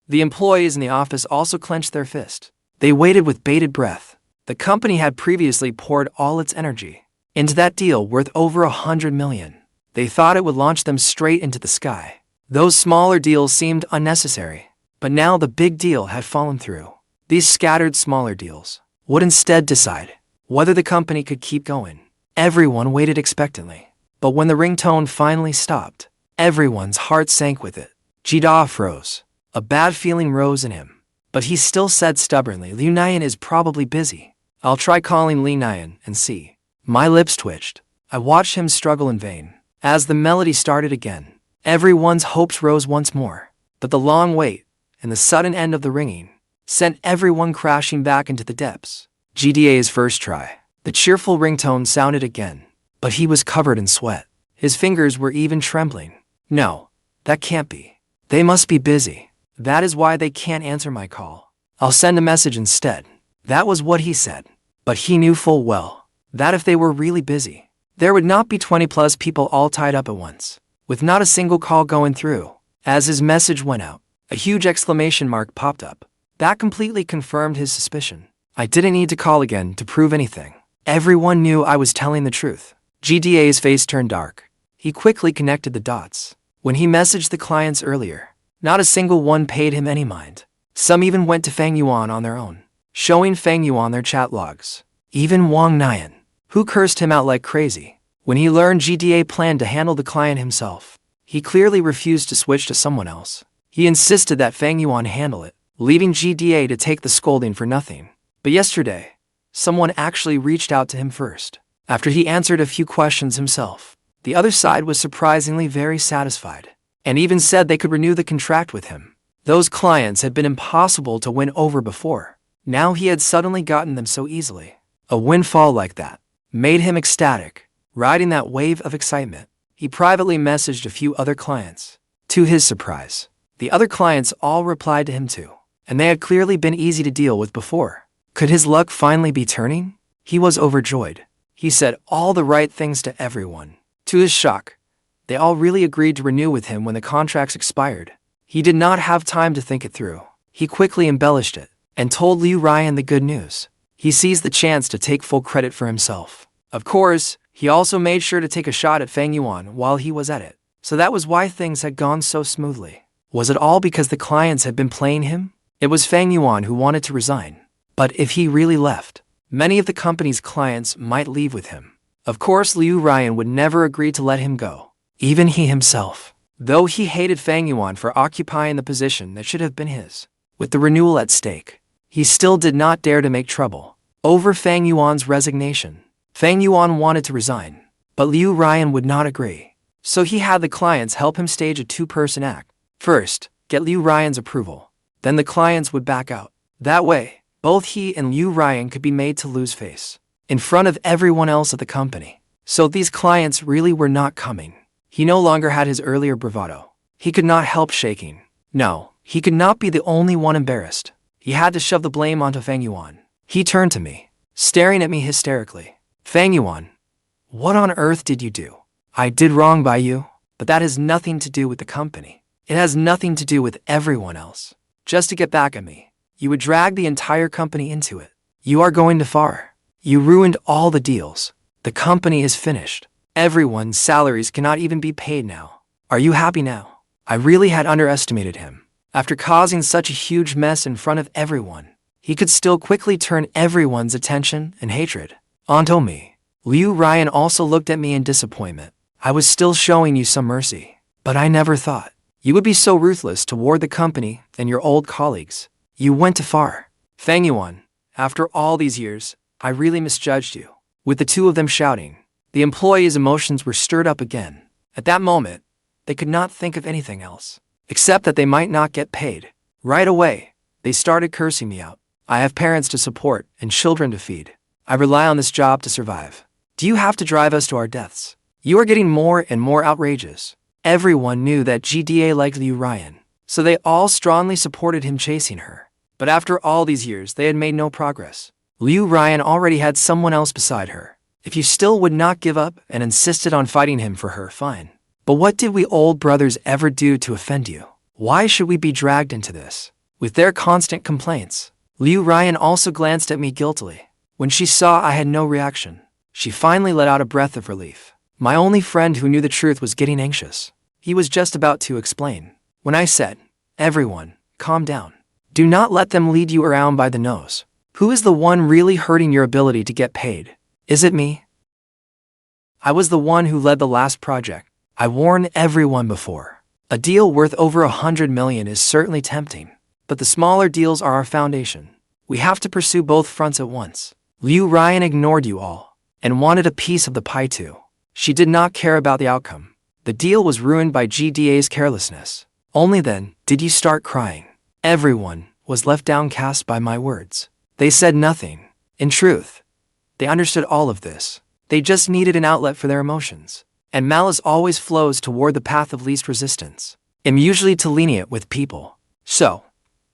The employees in the office also clenched their fist. They waited with bated breath. The company had previously poured all its energy into that deal worth over $100 million. They thought it would launch them straight into the sky. Those smaller deals seemed unnecessary, but now the big deal had fallen through. These scattered smaller deals would instead decide whether the company could keep going. Everyone waited expectantly, but when the ringtone finally stopped, everyone's heart sank with it. Jida froze. A bad feeling rose in him, but he still said stubbornly, Ryan is probably busy. I'll try calling Li Nian and see. My lips twitched. I watched him struggle in vain. As the melody started again, everyone's hopes rose once more. But the long wait and the sudden end of the ringing sent everyone crashing back into the depths. GDA's first try. The cheerful ringtone sounded again, but he was covered in sweat. His fingers were even trembling. No, that can't be. They must be busy. That is why they can't answer my call. I'll send a message instead. That was what he said. But he knew full well that if they were really busy, there would not be 20+ people all tied up at once, with not a single call going through. As his message went out, a huge exclamation mark popped up. That completely confirmed his suspicion. I didn't need to call again to prove anything. Everyone knew I was telling the truth. GDA's face turned dark. He quickly connected the dots. When he messaged the clients earlier, not a single one paid him any mind. Some even went to Fang Yuan on their own, showing Fang Yuan their chat logs. Even Wang Nian, who cursed him out like crazy. When he learned GDA planned to handle the client himself, he clearly refused to switch to someone else. He insisted that Fang Yuan handle it, leaving GDA to take the scolding for nothing. But yesterday, someone actually reached out to him first. After he answered a few questions himself, the other side was surprisingly very satisfied, and even said they could renew the contract with him. Those clients had been impossible to win over before. Now he had suddenly gotten them so easily. A windfall like that made him ecstatic. Riding that wave of excitement, he privately messaged a few other clients. To his surprise, the other clients all replied to him too, and they had clearly been easy to deal with before. Could his luck finally be turning? He was overjoyed. He said all the right things to everyone. To his shock, they all really agreed to renew with him when the contracts expired. He did not have time to think it through. He quickly embellished it and told Liu Ryan the good news. He seized the chance to take full credit for himself. Of course, he also made sure to take a shot at Fang Yuan while he was at it. So that was why things had gone so smoothly. Was it all because the clients had been playing him? It was Fang Yuan who wanted to resign. But if he really left, many of the company's clients might leave with him. Of course, Liu Ryan would never agree to let him go. Even he himself. Though he hated Fang Yuan for occupying the position that should have been his. With the renewal at stake, he still did not dare to make trouble over Fang Yuan's resignation. Fang Yuan wanted to resign, but Liu Ryan would not agree. So he had the clients help him stage a two-person act. First, get Liu Ryan's approval. Then the clients would back out. That way, both he and Liu Ryan could be made to lose face in front of everyone else at the company. So these clients really were not coming. He no longer had his earlier bravado. He could not help shaking. No, he could not be the only one embarrassed. He had to shove the blame onto Fang Yuan. He turned to me, staring at me hysterically. Fang Yuan, what on earth did you do? I did wrong by you, but that has nothing to do with the company. It has nothing to do with everyone else. Just to get back at me, you would drag the entire company into it. You are going too far. You ruined all the deals. The company is finished. Everyone's salaries cannot even be paid now. Are you happy now? I really had underestimated him. After causing such a huge mess in front of everyone, he could still quickly turn everyone's attention and hatred onto me. Liu Ryan also looked at me in disappointment. I was still showing you some mercy, but I never thought you would be so ruthless toward the company and your old colleagues. You went too far. Fang Yuan, after all these years, I really misjudged you. With the two of them shouting, the employees' emotions were stirred up again. At that moment, they could not think of anything else, except that they might not get paid. Right away, they started cursing me out. I have parents to support and children to feed. I rely on this job to survive. Do you have to drive us to our deaths? You are getting more and more outrageous. Everyone knew that GDA liked Liu Ryan, so they all strongly supported him chasing her. But after all these years, they had made no progress. Liu Ryan already had someone else beside her. If you still would not give up and insisted on fighting him for her, fine. But what did we old brothers ever do to offend you? Why should we be dragged into this? With their constant complaints, Liu Ryan also glanced at me guiltily. When she saw I had no reaction, she finally let out a breath of relief. My only friend who knew the truth was getting anxious. He was just about to explain when I said, "Everyone, calm down. Do not let them lead you around by the nose. Who is the one really hurting your ability to get paid? Is it me? I was the one who led the last project. I warned everyone before. A deal worth over 100 million is certainly tempting, but the smaller deals are our foundation. We have to pursue both fronts at once. Liu Ryan ignored you all and wanted a piece of the pie too. She did not care about the outcome. The deal was ruined by GDA's carelessness. Only then did you start crying. Everyone was left downcast by my words. They said nothing. In truth, they understood all of this. They just needed an outlet for their emotions. And malice always flows toward the path of least resistance. I'm usually too lenient with people. So,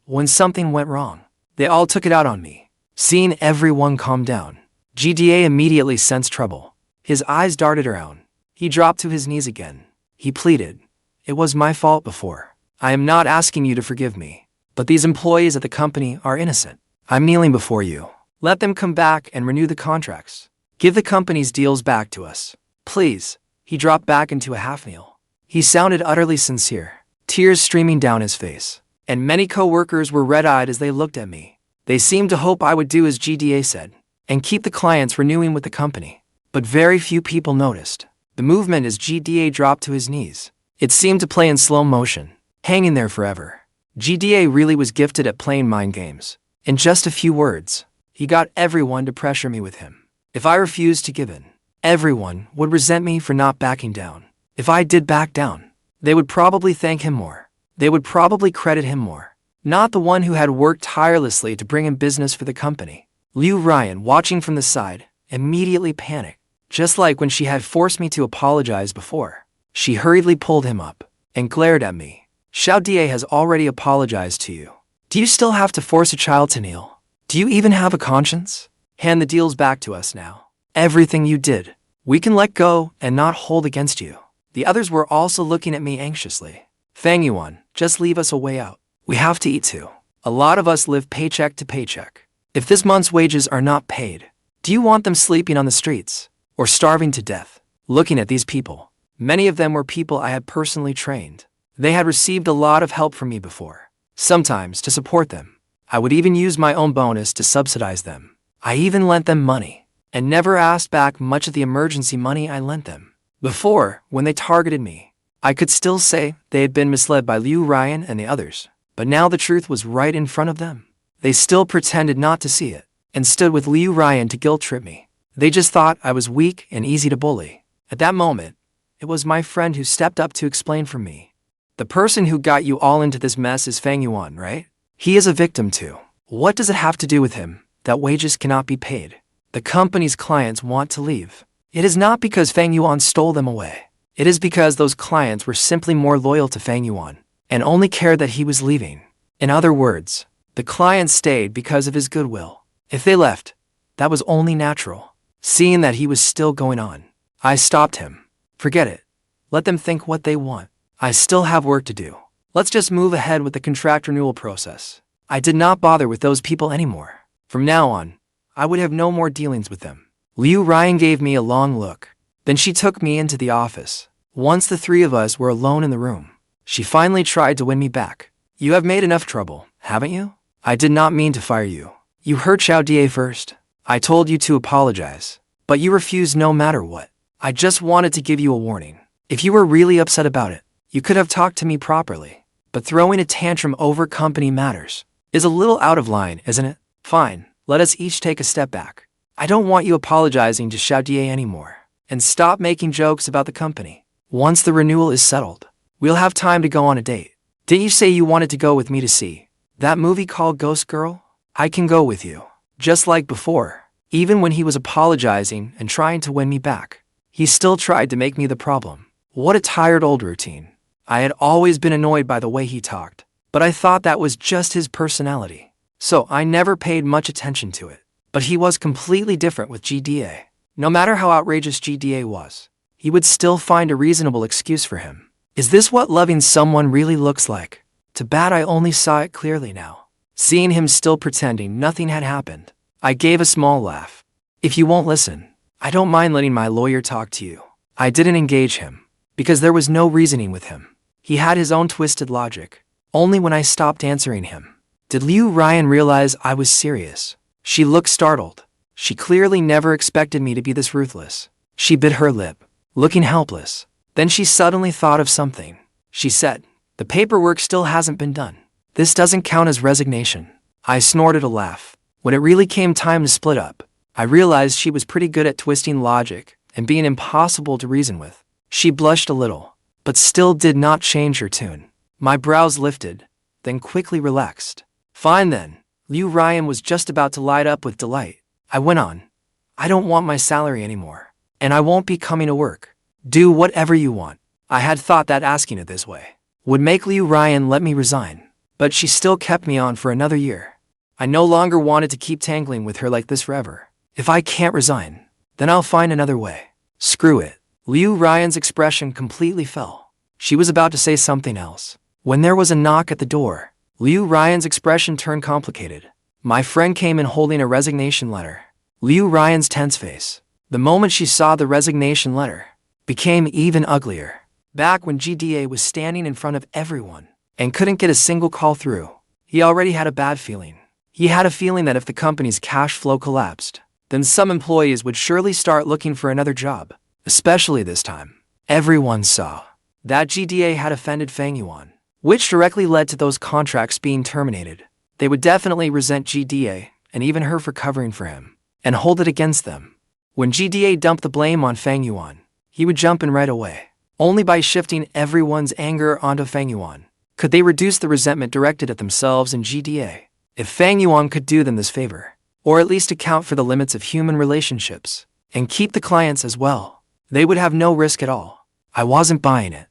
when something went wrong, they all took it out on me. Seeing everyone calm down, GDA immediately sensed trouble. His eyes darted around. He dropped to his knees again. He pleaded, "It was my fault before. I am not asking you to forgive me. But these employees at the company are innocent. I'm kneeling before you. Let them come back and renew the contracts. Give the company's deals back to us. Please." He dropped back into a half kneel. He sounded utterly sincere, tears streaming down his face. And many co-workers were red-eyed as they looked at me. They seemed to hope I would do as GDA said, and keep the clients renewing with the company. But very few people noticed the movement as GDA dropped to his knees. It seemed to play in slow motion, hanging there forever. GDA really was gifted at playing mind games. In just a few words, he got everyone to pressure me with him. If I refused to give in, everyone would resent me for not backing down. If I did back down, they would probably thank him more. They would probably credit him more, not the one who had worked tirelessly to bring in business for the company. Liu Ryan, watching from the side, immediately panicked. Just like when she had forced me to apologize before, she hurriedly pulled him up and glared at me. Xiao Die has already apologized to you. Do you still have to force a child to kneel? Do you even have a conscience? Hand the deals back to us now. Everything you did, we can let go and not hold against you. The others were also looking at me anxiously. Fang Yuan, just leave us a way out. We have to eat too. A lot of us live paycheck to paycheck. If this month's wages are not paid, do you want them sleeping on the streets or starving to death? Looking at these people, many of them were people I had personally trained. They had received a lot of help from me before. Sometimes, to support them, I would even use my own bonus to subsidize them. I even lent them money, and never asked back much of the emergency money I lent them. Before, when they targeted me, I could still say they had been misled by Liu Ryan and the others. But now the truth was right in front of them. They still pretended not to see it, and stood with Liu Ryan to guilt-trip me. They just thought I was weak and easy to bully. At that moment, it was my friend who stepped up to explain for me. The person who got you all into this mess is Fang Yuan, right? He is a victim too. What does it have to do with him that wages cannot be paid? The company's clients want to leave. It is not because Fang Yuan stole them away. It is because those clients were simply more loyal to Fang Yuan and only cared that he was leaving. In other words, the clients stayed because of his goodwill. If they left, that was only natural. Seeing that he was still going on, I stopped him. Forget it. Let them think what they want. I still have work to do. Let's just move ahead with the contract renewal process. I did not bother with those people anymore. From now on, I would have no more dealings with them. Liu Ryan gave me a long look. Then she took me into the office. Once the three of us were alone in the room, she finally tried to win me back. You have made enough trouble, haven't you? I did not mean to fire you. You hurt Xiao Die first. I told you to apologize, but you refused no matter what. I just wanted to give you a warning. If you were really upset about it, you could have talked to me properly. But throwing a tantrum over company matters is a little out of line, isn't it? Fine, let us each take a step back. I don't want you apologizing to Xiao Die anymore. And stop making jokes about the company. Once the renewal is settled, we'll have time to go on a date. Didn't you say you wanted to go with me to see that movie called Ghost Girl? I can go with you. Just like before, even when he was apologizing and trying to win me back, he still tried to make me the problem. What a tired old routine. I had always been annoyed by the way he talked, but I thought that was just his personality. So I never paid much attention to it. But he was completely different with GDA. No matter how outrageous GDA was, he would still find a reasonable excuse for him. Is this what loving someone really looks like? Too bad I only saw it clearly now. Seeing him still pretending nothing had happened, I gave a small laugh. If you won't listen, I don't mind letting my lawyer talk to you. I didn't engage him, because there was no reasoning with him. He had his own twisted logic. Only when I stopped answering him, did Liu Ryan realize I was serious. She looked startled. She clearly never expected me to be this ruthless. She bit her lip, looking helpless. Then she suddenly thought of something. She said, "The paperwork still hasn't been done. This doesn't count as resignation." I snorted a laugh. When it really came time to split up, I realized she was pretty good at twisting logic and being impossible to reason with. She blushed a little, but still did not change her tune. My brows lifted, then quickly relaxed. Fine then. Liu Ryan was just about to light up with delight. I went on. I don't want my salary anymore, and I won't be coming to work. Do whatever you want. I had thought that asking it this way would make Liu Ryan let me resign, but she still kept me on for another year. I no longer wanted to keep tangling with her like this forever. If I can't resign, then I'll find another way. Screw it. Liu Ryan's expression completely fell. She was about to say something else when there was a knock at the door. Liu Ryan's expression turned complicated. My friend came in holding a resignation letter. Liu Ryan's tense face, the moment she saw the resignation letter, became even uglier. Back when GDA was standing in front of everyone and couldn't get a single call through, he already had a bad feeling. He had a feeling that if the company's cash flow collapsed, then some employees would surely start looking for another job, especially this time. Everyone saw that GDA had offended Fang Yuan, which directly led to those contracts being terminated. They would definitely resent GDA and even her for covering for him and hold it against them. When GDA dumped the blame on Fang Yuan, he would jump in right away. Only by shifting everyone's anger onto Fang Yuan could they reduce the resentment directed at themselves and GDA. If Fang Yuan could do them this favor, or at least account for the limits of human relationships and keep the clients as well, they would have no risk at all. I wasn't buying it.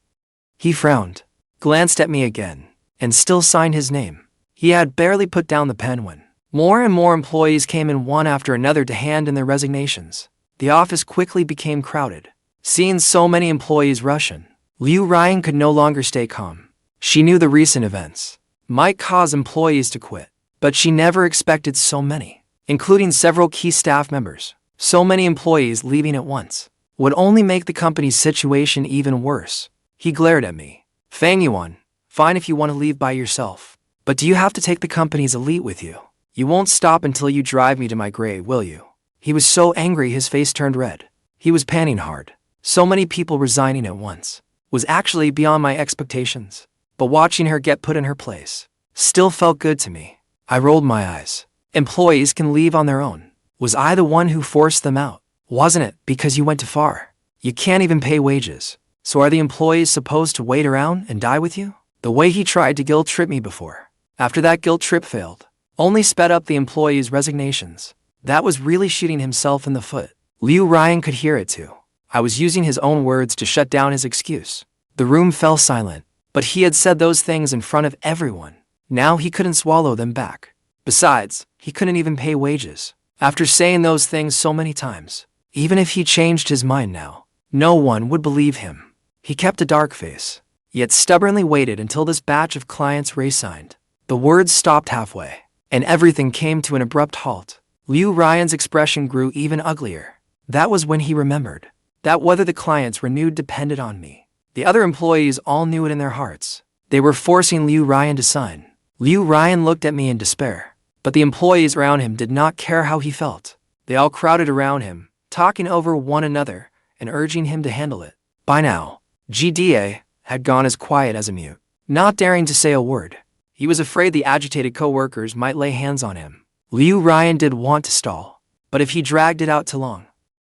He frowned, glanced at me again, and still signed his name. He had barely put down the pen when more and more employees came in one after another to hand in their resignations. The office quickly became crowded. Seeing so many employees rush in, Liu Ryan could no longer stay calm. She knew the recent events might cause employees to quit, but she never expected so many, including several key staff members. So many employees leaving at once would only make the company's situation even worse. He glared at me. Fang Yuan, fine if you want to leave by yourself, but do you have to take the company's elite with you? You won't stop until you drive me to my grave, will you? He was so angry his face turned red. He was panting hard. So many people resigning at once was actually beyond my expectations, but watching her get put in her place still felt good to me. I rolled my eyes. Employees can leave on their own. Was I the one who forced them out? Wasn't it because you went too far? You can't even pay wages. So are the employees supposed to wait around and die with you? The way he tried to guilt trip me before, after that guilt trip failed, only sped up the employees' resignations. That was really shooting himself in the foot. Liu Ryan could hear it too. I was using his own words to shut down his excuse. The room fell silent, but he had said those things in front of everyone. Now he couldn't swallow them back. Besides, he couldn't even pay wages. After saying those things so many times, even if he changed his mind now, no one would believe him. He kept a dark face, yet stubbornly waited until this batch of clients resigned. The words stopped halfway, and everything came to an abrupt halt. Liu Ryan's expression grew even uglier. That was when he remembered that whether the clients renewed depended on me. The other employees all knew it in their hearts. They were forcing Liu Ryan to sign. Liu Ryan looked at me in despair, but the employees around him did not care how he felt. They all crowded around him, talking over one another and urging him to handle it. By now, GDA had gone as quiet as a mute, not daring to say a word. He was afraid the agitated co-workers might lay hands on him. Liu Ryan did want to stall, but if he dragged it out too long,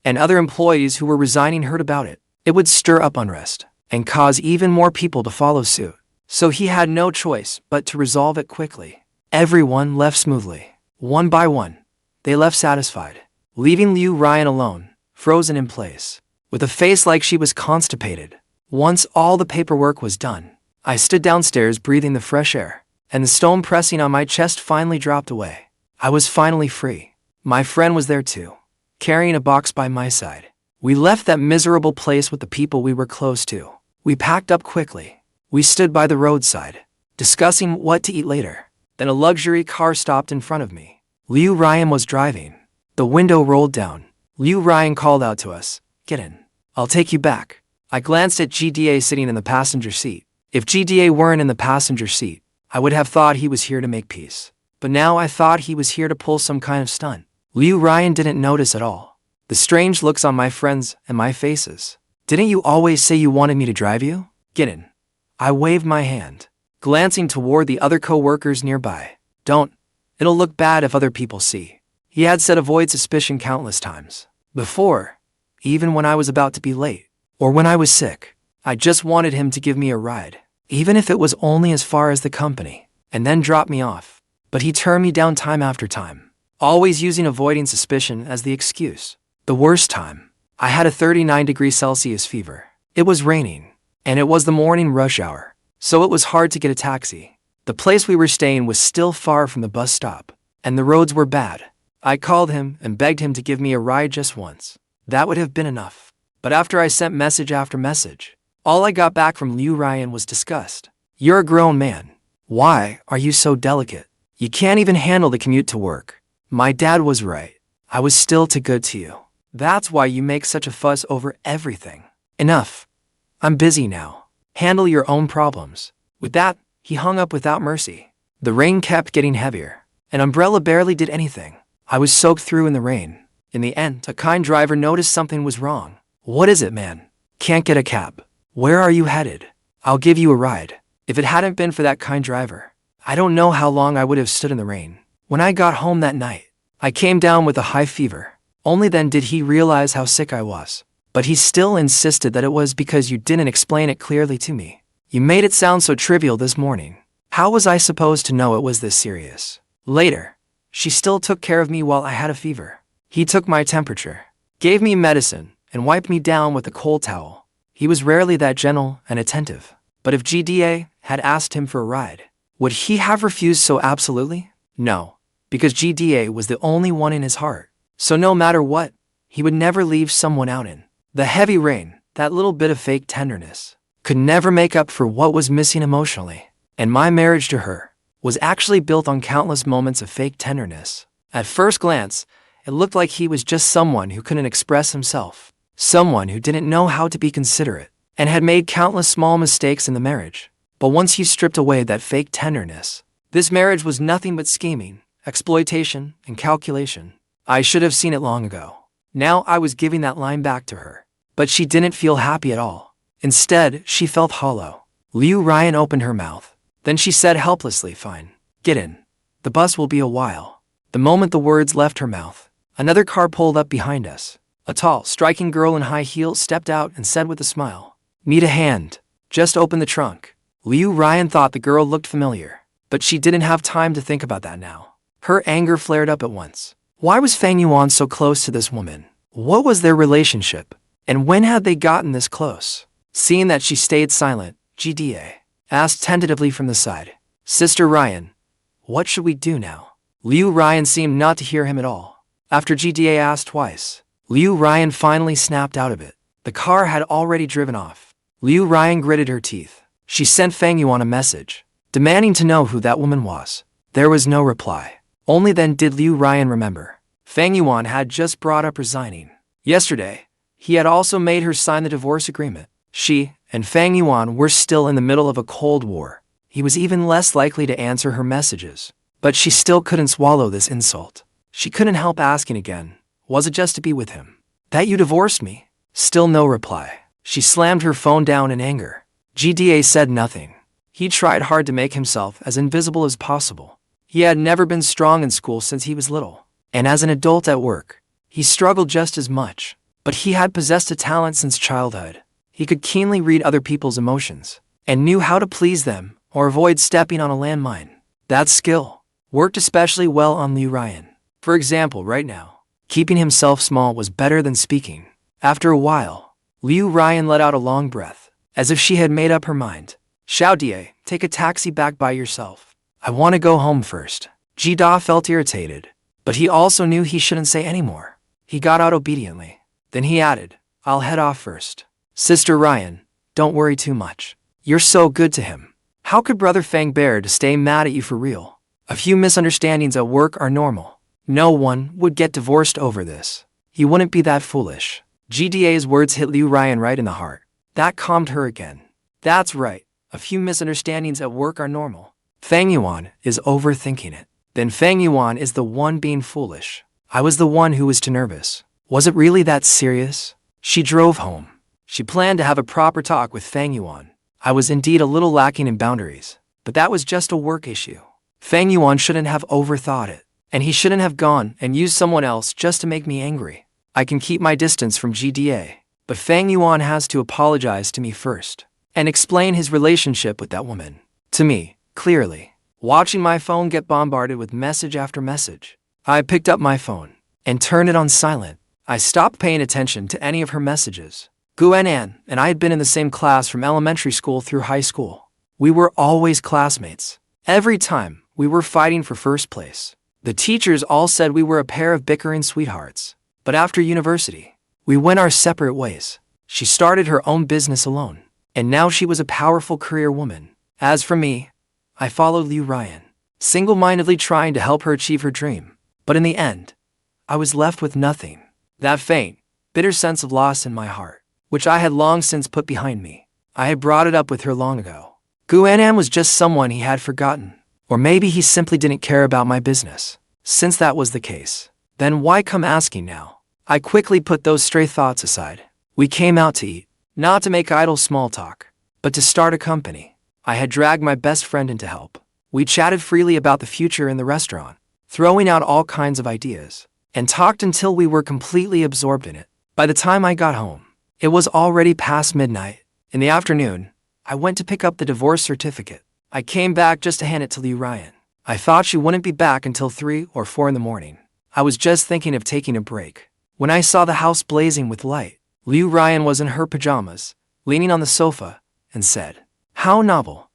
and other employees who were resigning heard about it, it would stir up unrest and cause even more people to follow suit. So he had no choice but to resolve it quickly. Everyone left smoothly. One by one, they left satisfied, leaving Liu Ryan alone, frozen in place, with a face like she was constipated. Once all the paperwork was done, I stood downstairs breathing the fresh air, and the stone pressing on my chest finally dropped away. I was finally free. My friend was there too, carrying a box by my side. We left that miserable place with the people we were close to. We packed up quickly. We stood by the roadside, discussing what to eat later. Then a luxury car stopped in front of me. Liu Ryan was driving. The window rolled down. Liu Ryan called out to us, "Get in. I'll take you back." I glanced at GDA sitting in the passenger seat. If GDA weren't in the passenger seat, I would have thought he was here to make peace. But now I thought he was here to pull some kind of stunt. Liu Ryan didn't notice at all the strange looks on my friends and my faces. "Didn't you always say you wanted me to drive you? Get in." I waved my hand, glancing toward the other co-workers nearby. "Don't. It'll look bad if other people see." He had said avoid suspicion countless times before, even when I was about to be late, or when I was sick. I just wanted him to give me a ride, even if it was only as far as the company, and then drop me off. But he turned me down time after time, always using avoiding suspicion as the excuse. The worst time, I had a 39°C fever. It was raining, and it was the morning rush hour, so it was hard to get a taxi. The place we were staying was still far from the bus stop, and the roads were bad. I called him and begged him to give me a ride just once. That would have been enough. But after I sent message after message, all I got back from Ryan was disgust. You're a grown man. Why are you so delicate? You can't even handle the commute to work. My dad was right. I was still too good to you. That's why you make such a fuss over everything. Enough. I'm busy now. Handle your own problems. With that, he hung up without mercy. The rain kept getting heavier. An umbrella barely did anything. I was soaked through in the rain. In the end, a kind driver noticed something was wrong. What is it, man? Can't get a cab. Where are you headed? I'll give you a ride. If it hadn't been for that kind driver, I don't know how long I would have stood in the rain. When I got home that night, I came down with a high fever. Only then did he realize how sick I was. But he still insisted that it was because you didn't explain it clearly to me. You made it sound so trivial this morning. How was I supposed to know it was this serious? Later, she still took care of me while I had a fever. He took my temperature, gave me medicine, and wiped me down with a cold towel. He was rarely that gentle and attentive. But if GDA had asked him for a ride, would he have refused so absolutely? No, because GDA was the only one in his heart. So no matter what, he would never leave someone out in the heavy rain. That little bit of fake tenderness could never make up for what was missing emotionally. And my marriage to her was actually built on countless moments of fake tenderness. At first glance, it looked like he was just someone who couldn't express himself, someone who didn't know how to be considerate, and had made countless small mistakes in the marriage. But once you stripped away that fake tenderness, this marriage was nothing but scheming, exploitation, and calculation. I should have seen it long ago. Now I was giving that line back to her. But she didn't feel happy at all. Instead, she felt hollow. Ryan opened her mouth. Then she said helplessly, "Fine. Get in. The bus will be a while." The moment the words left her mouth, another car pulled up behind us. A tall, striking girl in high heels stepped out and said with a smile, "Need a hand? Just open the trunk." Ryan thought the girl looked familiar, but she didn't have time to think about that now. Her anger flared up at once. Why was Fang Yuan so close to this woman? What was their relationship? And when had they gotten this close? Seeing that she stayed silent, GDA asked tentatively from the side, "Sister Ryan, what should we do now?" Ryan seemed not to hear him at all. After GDA asked twice, Ryan finally snapped out of it. The car had already driven off. Ryan gritted her teeth. She sent Fang Yuan a message, demanding to know who that woman was. There was no reply. Only then did Ryan remember. Fang Yuan had just brought up resigning. Yesterday, he had also made her sign the divorce agreement. She and Fang Yuan were still in the middle of a cold war. He was even less likely to answer her messages. But she still couldn't swallow this insult. She couldn't help asking again, was it just to be with him? That you divorced me? Still no reply. She slammed her phone down in anger. GDA said nothing. He tried hard to make himself as invisible as possible. He had never been strong in school since he was little. And as an adult at work, he struggled just as much. But he had possessed a talent since childhood. He could keenly read other people's emotions, and knew how to please them or avoid stepping on a landmine. That skill worked especially well on Ryan. For example, right now, keeping himself small was better than speaking. After a while, Ryan let out a long breath, as if she had made up her mind. "Xiao Die, take a taxi back by yourself. I want to go home first." Jida felt irritated, but he also knew he shouldn't say any more. He got out obediently. Then he added, "I'll head off first. Sister Ryan, don't worry too much. You're so good to him. How could Brother Fang bear to stay mad at you for real? A few misunderstandings at work are normal. No one would get divorced over this. He wouldn't be that foolish." GDA's words hit Ryan right in the heart. That calmed her again. That's right. A few misunderstandings at work are normal. Fang Yuan is overthinking it. Then Fang Yuan is the one being foolish. I was the one who was too nervous. Was it really that serious? She drove home. She planned to have a proper talk with Fang Yuan. I was indeed a little lacking in boundaries, but that was just a work issue. Fang Yuan shouldn't have overthought it. and he shouldn't have gone and used someone else just to make me angry. I can keep my distance from GDA, but Fang Yuan has to apologize to me first and explain his relationship with that woman to me, clearly. Watching my phone get bombarded with message after message, I picked up my phone and turned it on silent. I stopped paying attention to any of her messages. Guan and I had been in the same class from elementary school through high school. We were always classmates. Every time, we were fighting for first place. The teachers all said we were a pair of bickering sweethearts. But after university, we went our separate ways. She started her own business alone, and now she was a powerful career woman. As for me, I followed Liu Ryan, single-mindedly trying to help her achieve her dream. But in the end, I was left with nothing. That faint, bitter sense of loss in my heart, which I had long since put behind me. I had brought it up with her long ago. Guanan was just someone he had forgotten. Or maybe he simply didn't care about my business. Since that was the case, then why come asking now? I quickly put those stray thoughts aside. We came out to eat, not to make idle small talk, but to start a company. I had dragged my best friend in to help. We chatted freely about the future in the restaurant, throwing out all kinds of ideas, and talked until we were completely absorbed in it. By the time I got home, it was already past midnight. In the afternoon, I went to pick up the divorce certificate. I came back just to hand it to Liu Ryan. I thought she wouldn't be back until 3 or 4 in the morning. I was just thinking of taking a break when I saw the house blazing with light. Liu Ryan was in her pajamas, leaning on the sofa, and said, "How novel.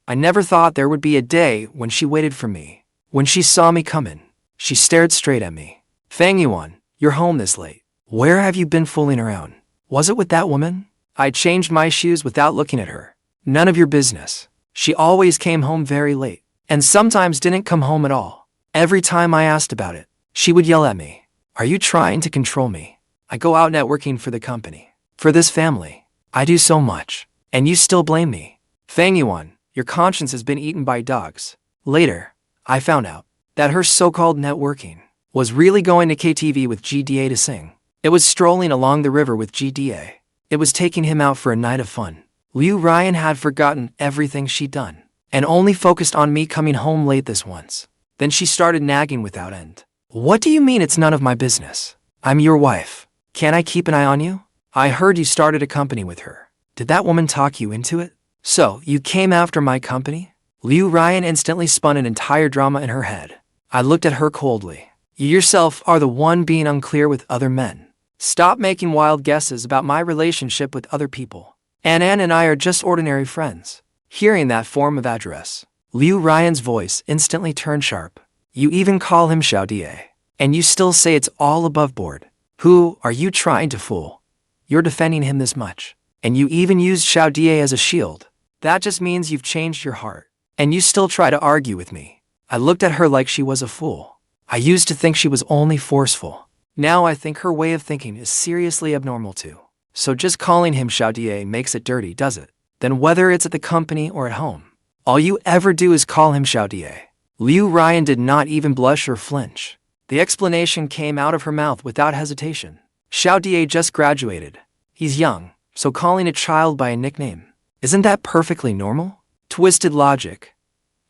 I never thought there would be a day when she waited for me." When she saw me coming, she stared straight at me. "Fang Yuan, you're home this late. Where have you been fooling around? Was it with that woman?" I changed my shoes without looking at her. "None of your business." She always came home very late, and sometimes didn't come home at all. Every time I asked about it, she would yell at me. "Are you trying to control me? I go out networking for the company, for this family. I do so much, and you still blame me. Fang Yuan, your conscience has been eaten by dogs." Later, I found out that her so-called networking was really going to KTV with GDA to sing. It was strolling along the river with GDA. It was taking him out for a night of fun. Liu Ryan had forgotten everything she'd done, and only focused on me coming home late this once. Then she started nagging without end. "What do you mean it's none of my business? I'm your wife. Can't I keep an eye on you? I heard you started a company with her. Did that woman talk you into it? So, you came after my company?" Liu Ryan instantly spun an entire drama in her head. I looked at her coldly. "You yourself are the one being unclear with other men. Stop making wild guesses about my relationship with other people. Ann and I are just ordinary friends." Hearing that form of address, Liu Ryan's voice instantly turned sharp. "You even call him Xiao Da, and you still say it's all above board. Who are you trying to fool? You're defending him this much, and you even used Xiao Da as a shield. That just means you've changed your heart, and you still try to argue with me." I looked at her like she was a fool. I used to think she was only forceful. Now I think her way of thinking is seriously abnormal too. So just calling him Xiao Da makes it dirty, does it? Then whether it's at the company or at home, all you ever do is call him Xiao Da. Liu Ryan did not even blush or flinch. The explanation came out of her mouth without hesitation. "Xiao Da just graduated. He's young, so calling a child by a nickname, isn't that perfectly normal?" Twisted logic.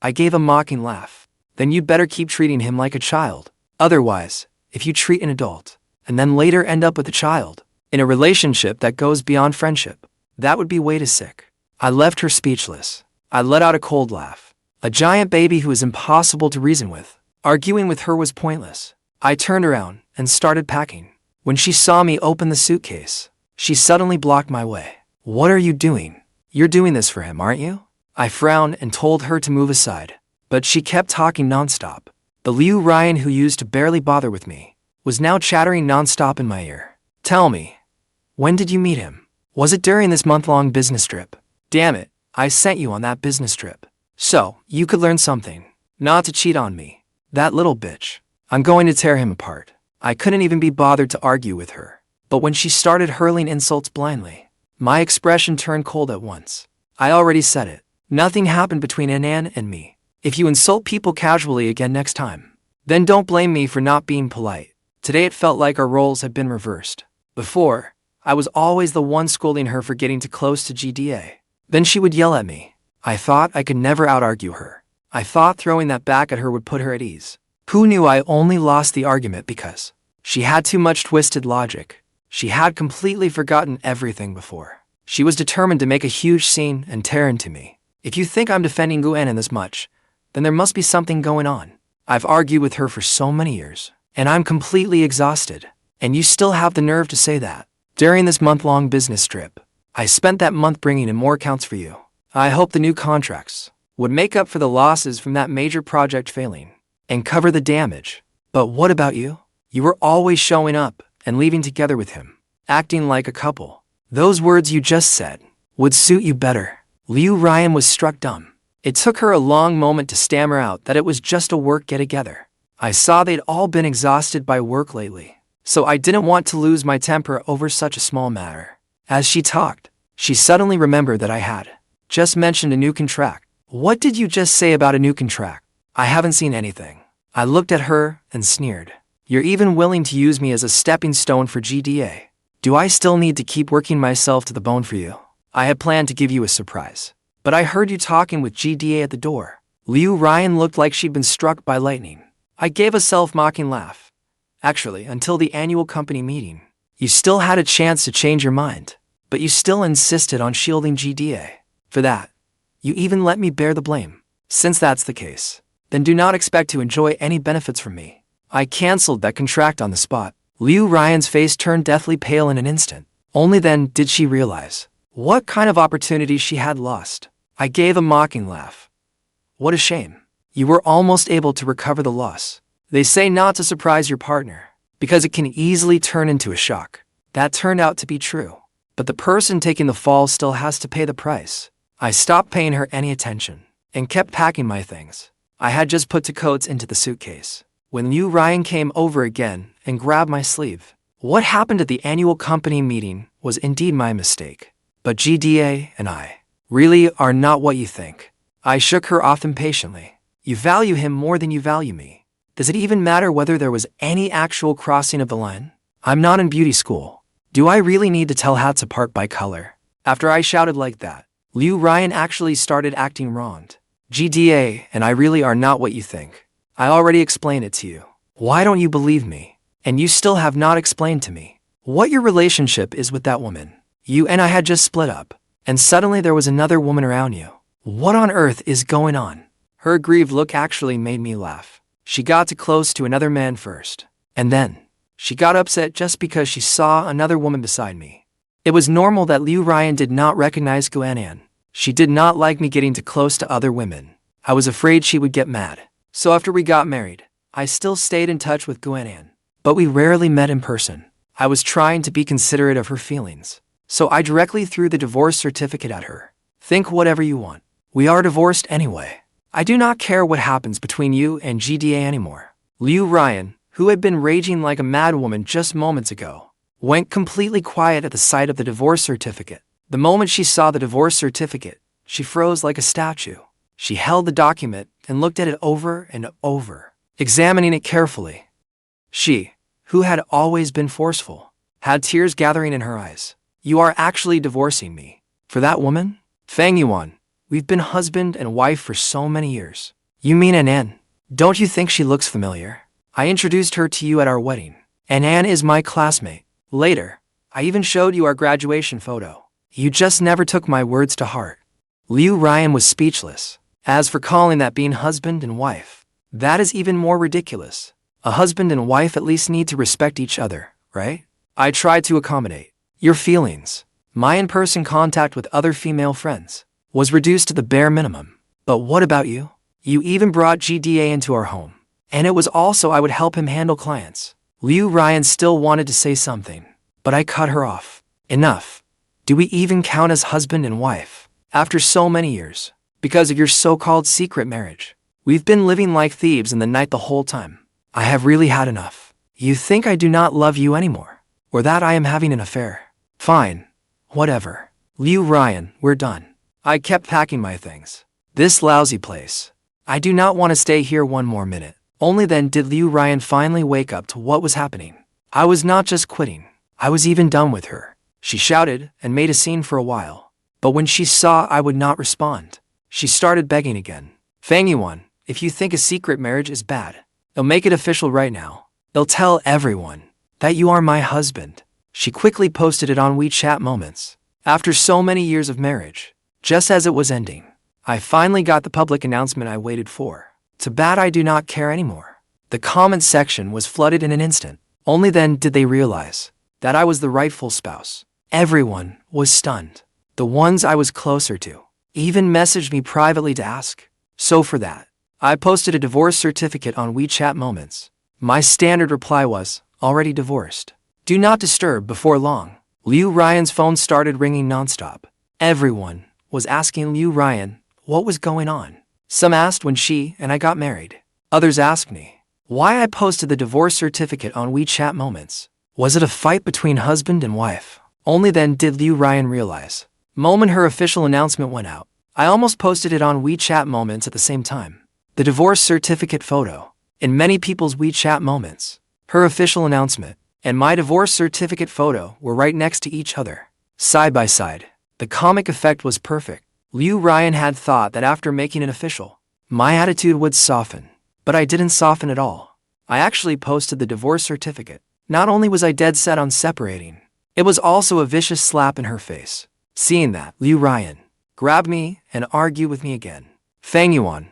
I gave a mocking laugh. "Then you'd better keep treating him like a child. Otherwise, if you treat an adult, and then later end up with a child, in a relationship that goes beyond friendship, that would be way too sick." I left her speechless. I let out a cold laugh. A giant baby who is impossible to reason with. Arguing with her was pointless. I turned around and started packing. When she saw me open the suitcase, she suddenly blocked my way. "What are you doing? You're doing this for him, aren't you?" I frowned and told her to move aside, but she kept talking nonstop. The Liu Ryan who used to barely bother with me was now chattering nonstop in my ear. "Tell me, when did you meet him? Was it during this month-long business trip? Damn it, I sent you on that business trip so you could learn something, not to cheat on me. That little bitch. I'm going to tear him apart." I couldn't even be bothered to argue with her. But when she started hurling insults blindly, my expression turned cold at once. I already said it. Nothing happened between Anan and me. If you insult people casually again next time, then don't blame me for not being polite. Today it felt like our roles had been reversed. Before, I was always the one scolding her for getting too close to GDA. Then she would yell at me. I thought I could never out-argue her. I thought throwing that back at her would put her at ease. Who knew I only lost the argument because she had too much twisted logic. She had completely forgotten everything before. She was determined to make a huge scene and tear into me. If you think I'm defending Yuan in this much, then there must be something going on. I've argued with her for so many years, and I'm completely exhausted. And you still have the nerve to say that. During this month-long business trip, I spent that month bringing in more accounts for you. I hope the new contracts would make up for the losses from that major project failing and cover the damage. But what about you? You were always showing up and leaving together with him, acting like a couple. Those words you just said would suit you better. Yuan was struck dumb. It took her a long moment to stammer out that it was just a work get-together. I saw they'd all been exhausted by work lately, so I didn't want to lose my temper over such a small matter. As she talked, she suddenly remembered that I had just mentioned a new contract. What did you just say about a new contract? I haven't seen anything. I looked at her and sneered. You're even willing to use me as a stepping stone for GDA. Do I still need to keep working myself to the bone for you? I had planned to give you a surprise, but I heard you talking with GDA at the door. Yuan looked like she'd been struck by lightning. I gave a self-mocking laugh. Actually, until the annual company meeting, you still had a chance to change your mind, but you still insisted on shielding GDA. For that, you even let me bear the blame. Since that's the case, then do not expect to enjoy any benefits from me. I cancelled that contract on the spot. Yuan's face turned deathly pale in an instant. Only then did she realize what kind of opportunity she had lost. I gave a mocking laugh. What a shame. You were almost able to recover the loss. They say not to surprise your partner, because it can easily turn into a shock. That turned out to be true. But the person taking the fall still has to pay the price. I stopped paying her any attention and kept packing my things. I had just put the coats into the suitcase when Yuan came over again and grabbed my sleeve. What happened at the annual company meeting was indeed my mistake. But GDA and I really are not what you think. I shook her off impatiently. You value him more than you value me. Does it even matter whether there was any actual crossing of the line? I'm not in beauty school. Do I really need to tell hats apart by color? After I shouted like that, Yuan actually started acting wronged. GDA and I really are not what you think. I already explained it to you. Why don't you believe me? And you still have not explained to me what your relationship is with that woman. You and I had just split up, and suddenly there was another woman around you. What on earth is going on? Her aggrieved look actually made me laugh. She got too close to another man first, and then she got upset just because she saw another woman beside me. It was normal that Yuan did not recognize Yuan. She did not like me getting too close to other women. I was afraid she would get mad. So after we got married, I still stayed in touch with Yuan, but we rarely met in person. I was trying to be considerate of her feelings, so I directly threw the divorce certificate at her. Think whatever you want. We are divorced anyway. I do not care what happens between you and GDA anymore. Yuan, who had been raging like a madwoman just moments ago, went completely quiet at the sight of the divorce certificate. The moment she saw the divorce certificate, she froze like a statue. She held the document and looked at it over and over, examining it carefully. She, who had always been forceful, had tears gathering in her eyes. You are actually divorcing me for that woman? Fang Yuan, we've been husband and wife for so many years. You mean Anan? Don't you think she looks familiar? I introduced her to you at our wedding. Anan is my classmate. Later, I even showed you our graduation photo. You just never took my words to heart. Yuan was speechless. As for calling that being husband and wife, that is even more ridiculous. A husband and wife at least need to respect each other, right? I tried to accommodate your feelings. My in-person contact with other female friends was reduced to the bare minimum. But what about you? You even brought GDA into our home. And it was also I would help him handle clients. Yuan still wanted to say something, but I cut her off. Enough. Do we even count as husband and wife? After so many years, because of your so-called secret marriage, we've been living like thieves in the night the whole time. I have really had enough. You think I do not love you anymore, or that I am having an affair? Fine. Whatever. Yuan, we're done. I kept packing my things. This lousy place. I do not want to stay here one more minute. Only then did Yuan finally wake up to what was happening. I was not just quitting. I was even done with her. She shouted and made a scene for a while. But when she saw I would not respond, she started begging again. Fang Yuan, if you think a secret marriage is bad, They'll make it official right now. They'll tell everyone that you are my husband." She quickly posted it on WeChat Moments. After so many years of marriage, just as it was ending, I finally got the public announcement I waited for. Too bad I do not care anymore. The comment section was flooded in an instant. Only then did they realize that I was the rightful spouse. Everyone was stunned. The ones I was closer to even messaged me privately to ask. So for that, I posted a divorce certificate on WeChat Moments. My standard reply was, "Already divorced. Do not disturb." Before long, Liu Ryan's phone started ringing nonstop. Everyone was asking Liu Ryan what was going on. Some asked when she and I got married. Others asked me why I posted the divorce certificate on WeChat Moments. Was it a fight between husband and wife? Only then did Liu Ryan realize. Moment her official announcement went out, I almost posted it on WeChat Moments at the same time. The divorce certificate photo in many people's WeChat Moments, her official announcement, and my divorce certificate photo were right next to each other, side by side. The comic effect was perfect. Liu Ryan had thought that after making it official, my attitude would soften, but I didn't soften at all. I actually posted the divorce certificate. Not only was I dead set on separating, it was also a vicious slap in her face. Seeing that, Liu Ryan grabbed me and argued with me again. "Fang Yuan,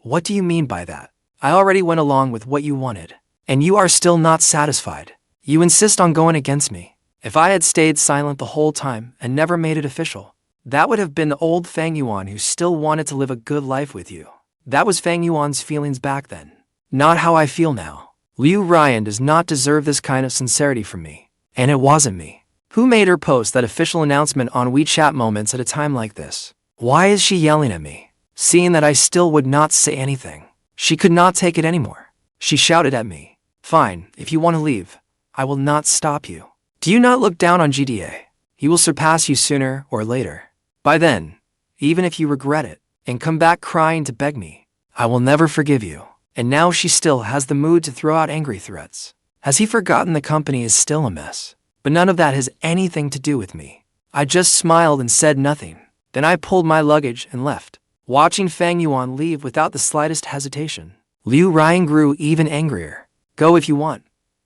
what do you mean by that? I already went along with what you wanted, and you are still not satisfied. You insist on going against me. If I had stayed silent the whole time and never made it official, that would have been the old Fang Yuan who still wanted to live a good life with you." That was Fang Yuan's feelings back then, not how I feel now. Liu Ryan does not deserve this kind of sincerity from me, and it wasn't me. Who made her post that official announcement on WeChat Moments at a time like this? Why is she yelling at me, seeing that I still would not say anything? She could not take it anymore. She shouted at me, "Fine, if you want to leave, I will not stop you. Do you not look down on GDA? He will surpass you sooner or later. By then, even if you regret it and come back crying to beg me, I will never forgive you." And now she still has the mood to throw out angry threats. Has he forgotten the company is still a mess? But none of that has anything to do with me. I just smiled and said nothing. Then I pulled my luggage and left, watching Fang Yuan leave without the slightest hesitation. Liu Ryan grew even angrier. "Go if you want.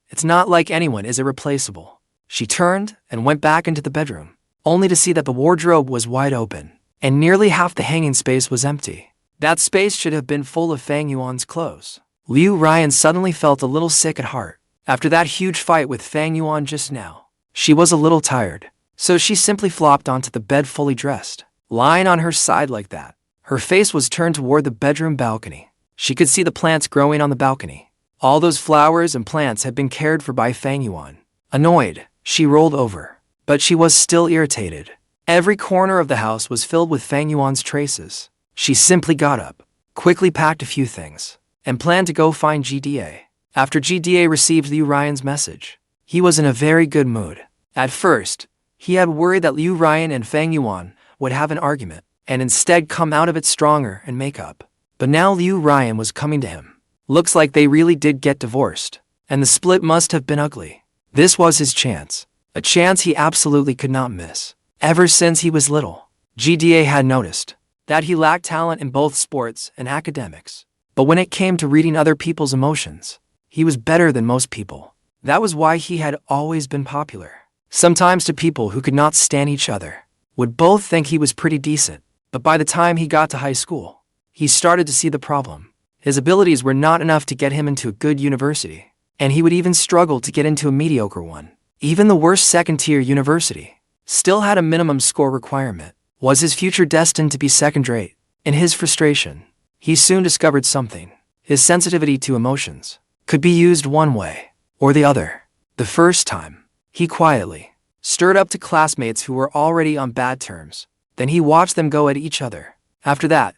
It's not like anyone is irreplaceable." She turned and went back into the bedroom, only to see that the wardrobe was wide open, and nearly half the hanging space was empty. That space should have been full of Fang Yuan's clothes. Liu Ryan suddenly felt a little sick at heart. After that huge fight with Fang Yuan just now, she was a little tired, so she simply flopped onto the bed fully dressed. Lying on her side like that, her face was turned toward the bedroom balcony. She could see the plants growing on the balcony. All those flowers and plants had been cared for by Fang Yuan. Annoyed, she rolled over, but she was still irritated. Every corner of the house was filled with Fang Yuan's traces. She simply got up, quickly packed a few things, and planned to go find GDA. After GDA received Liu Ryan's message, he was in a very good mood. At first, he had worried that Liu Ryan and Fang Yuan would have an argument, and instead come out of it stronger and make up. But now Liu Ryan was coming to him. Looks like they really did get divorced, and the split must have been ugly. This was his chance, a chance he absolutely could not miss. Ever since he was little, GDA had noticed that he lacked talent in both sports and academics. But when it came to reading other people's emotions, he was better than most people. That was why he had always been popular. Sometimes to people who could not stand each other, would both think he was pretty decent. But by the time he got to high school, he started to see the problem. His abilities were not enough to get him into a good university, and he would even struggle to get into a mediocre one. Even the worst second-tier university still had a minimum score requirement. Was his future destined to be second-rate? In his frustration, he soon discovered something. His sensitivity to emotions could be used one way or the other. The first time, he quietly stirred up to classmates who were already on bad terms. Then he watched them go at each other. After that,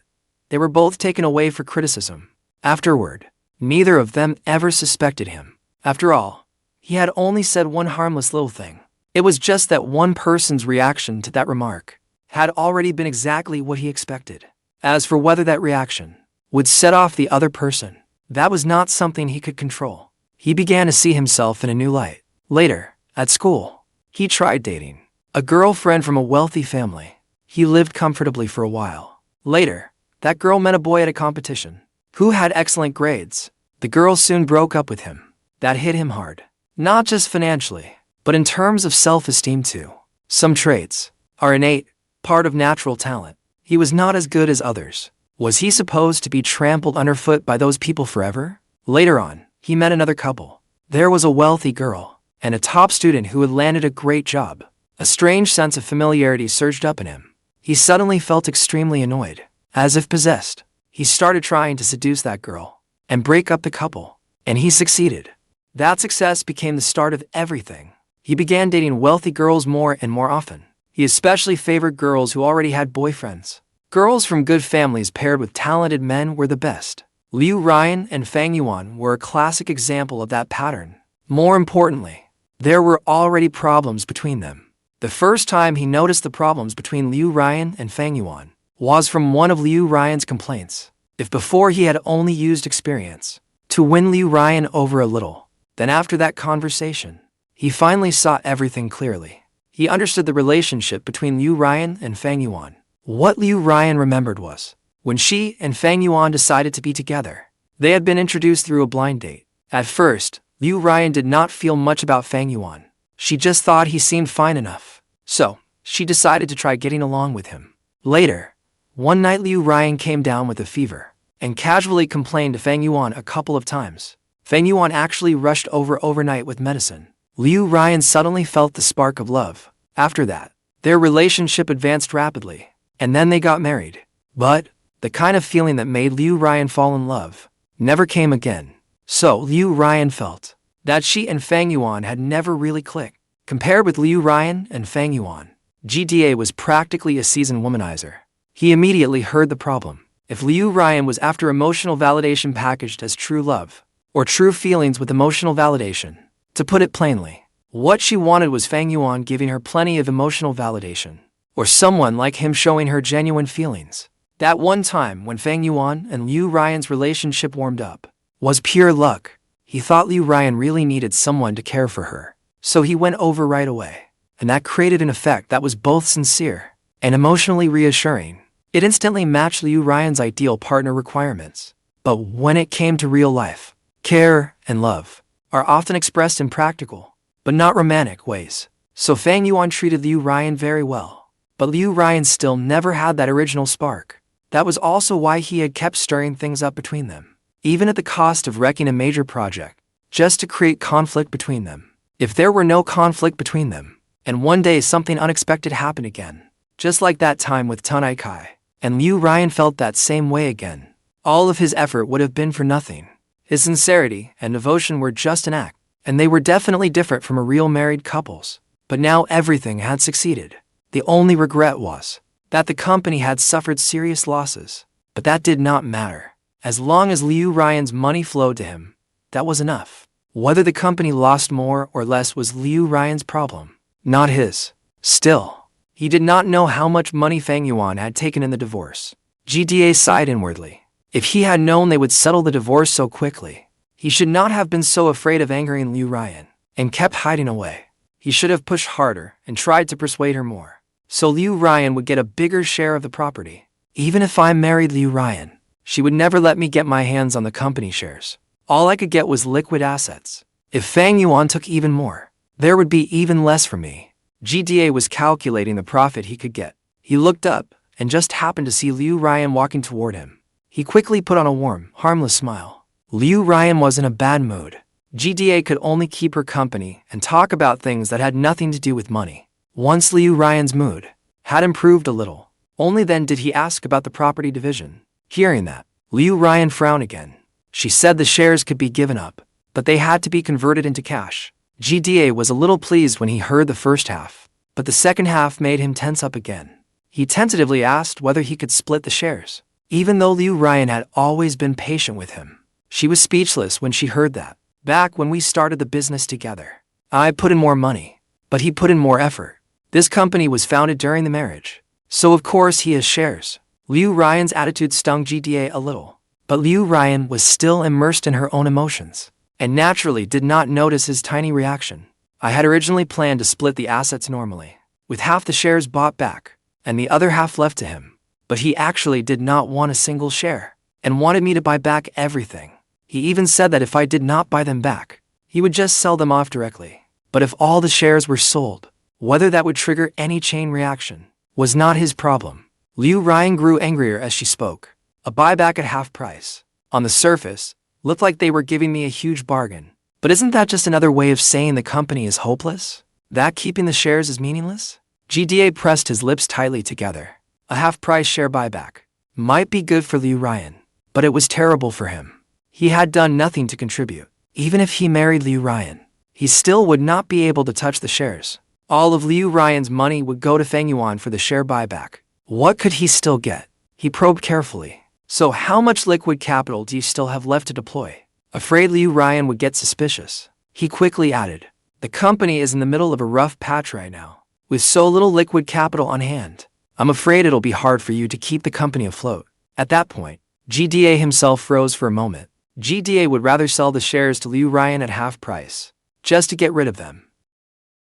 they were both taken away for criticism. Afterward, neither of them ever suspected him. After all, he had only said one harmless little thing. It was just that one person's reaction to that remark had already been exactly what he expected. As for whether that reaction would set off the other person, that was not something he could control. He began to see himself in a new light. Later, at school, he tried dating a girlfriend from a wealthy family. He lived comfortably for a while. Later, that girl met a boy at a competition who had excellent grades. The girl soon broke up with him. That hit him hard. Not just financially, but in terms of self-esteem too. Some traits are innate, part of natural talent. He was not as good as others. Was he supposed to be trampled underfoot by those people forever? Later on, he met another couple. There was a wealthy girl and a top student who had landed a great job. A strange sense of familiarity surged up in him. He suddenly felt extremely annoyed, as if possessed. He started trying to seduce that girl and break up the couple, and he succeeded. That success became the start of everything. He began dating wealthy girls more and more often. He especially favored girls who already had boyfriends. Girls from good families paired with talented men were the best. Liu Ryan and Fang Yuan were a classic example of that pattern. More importantly, there were already problems between them. The first time he noticed the problems between Liu Ryan and Fang Yuan was from one of Liu Ryan's complaints. If before he had only used experience to win Liu Ryan over a little, then after that conversation, he finally saw everything clearly. He understood the relationship between Liu Ryan and Fang Yuan. What Liu Ryan remembered was, when she and Fang Yuan decided to be together, they had been introduced through a blind date. At first, Liu Ryan did not feel much about Fang Yuan. She just thought he seemed fine enough. So, she decided to try getting along with him. Later, one night Liu Ryan came down with a fever and casually complained to Fang Yuan a couple of times. Fang Yuan actually rushed over overnight with medicine. Liu Ryan suddenly felt the spark of love. After that, their relationship advanced rapidly, and then they got married. But the kind of feeling that made Liu Ryan fall in love never came again. So Liu Ryan felt that she and Fang Yuan had never really clicked. Compared with Liu Ryan and Fang Yuan, GTA was practically a seasoned womanizer. He immediately heard the problem. If Liu Ryan was after emotional validation packaged as true love, or true feelings with emotional validation, to put it plainly, what she wanted was Fang Yuan giving her plenty of emotional validation, or someone like him showing her genuine feelings. That one time when Fang Yuan and Liu Ryan's relationship warmed up was pure luck. He thought Liu Ryan really needed someone to care for her, so he went over right away. And that created an effect that was both sincere and emotionally reassuring. It instantly matched Liu Ryan's ideal partner requirements. But when it came to real life, care and love are often expressed in practical, but not romantic ways. So Fang Yuan treated Liu Ryan very well. But Liu Ryan still never had that original spark. That was also why he had kept stirring things up between them, even at the cost of wrecking a major project, just to create conflict between them. If there were no conflict between them, and one day something unexpected happened again, just like that time with Tanai Kai, and Liu Ryan felt that same way again, all of his effort would have been for nothing. His sincerity and devotion were just an act, and they were definitely different from a real married couple's. But now everything had succeeded. The only regret was that the company had suffered serious losses. But that did not matter. As long as Liu Ryan's money flowed to him, that was enough. Whether the company lost more or less was Liu Ryan's problem, not his. Still, he did not know how much money Fang Yuan had taken in the divorce. GTA sighed inwardly. If he had known they would settle the divorce so quickly, he should not have been so afraid of angering Liu Ryan and kept hiding away. He should have pushed harder and tried to persuade her more, so Liu Ryan would get a bigger share of the property. Even if I married Liu Ryan, she would never let me get my hands on the company shares. All I could get was liquid assets. If Fang Yuan took even more, there would be even less for me. GTA was calculating the profit he could get. He looked up and just happened to see Liu Ryan walking toward him. He quickly put on a warm, harmless smile. Liu Ryan was in a bad mood. GTA could only keep her company and talk about things that had nothing to do with money. Once Liu Ryan's mood had improved a little, only then did he ask about the property division. Hearing that, Liu Ryan frowned again. She said the shares could be given up, but they had to be converted into cash. GTA was a little pleased when he heard the first half, but the second half made him tense up again. He tentatively asked whether he could split the shares. Even though Liu Ryan had always been patient with him, she was speechless when she heard that. Back when we started the business together, I put in more money, but he put in more effort. This company was founded during the marriage, so of course he has shares. Liu Ryan's attitude stung GTA a little, but Liu Ryan was still immersed in her own emotions, and naturally did not notice his tiny reaction. I had originally planned to split the assets normally, with half the shares bought back, and the other half left to him. But he actually did not want a single share, and wanted me to buy back everything. He even said that if I did not buy them back, he would just sell them off directly. But if all the shares were sold, whether that would trigger any chain reaction was not his problem. Liu Ryan grew angrier as she spoke. A buyback at half price. On the surface, looked like they were giving me a huge bargain. But isn't that just another way of saying the company is hopeless? That keeping the shares is meaningless? GDA pressed his lips tightly together. A half-price share buyback might be good for Liu Ryan, but it was terrible for him. He had done nothing to contribute. Even if he married Liu Ryan, he still would not be able to touch the shares. All of Liu Ryan's money would go to Fang Yuan for the share buyback. What could he still get? He probed carefully. So how much liquid capital do you still have left to deploy? Afraid Liu Ryan would get suspicious, he quickly added, the company is in the middle of a rough patch right now. With so little liquid capital on hand, I'm afraid it'll be hard for you to keep the company afloat. At that point, GDA himself froze for a moment. GDA would rather sell the shares to Liu Ryan at half price, just to get rid of them.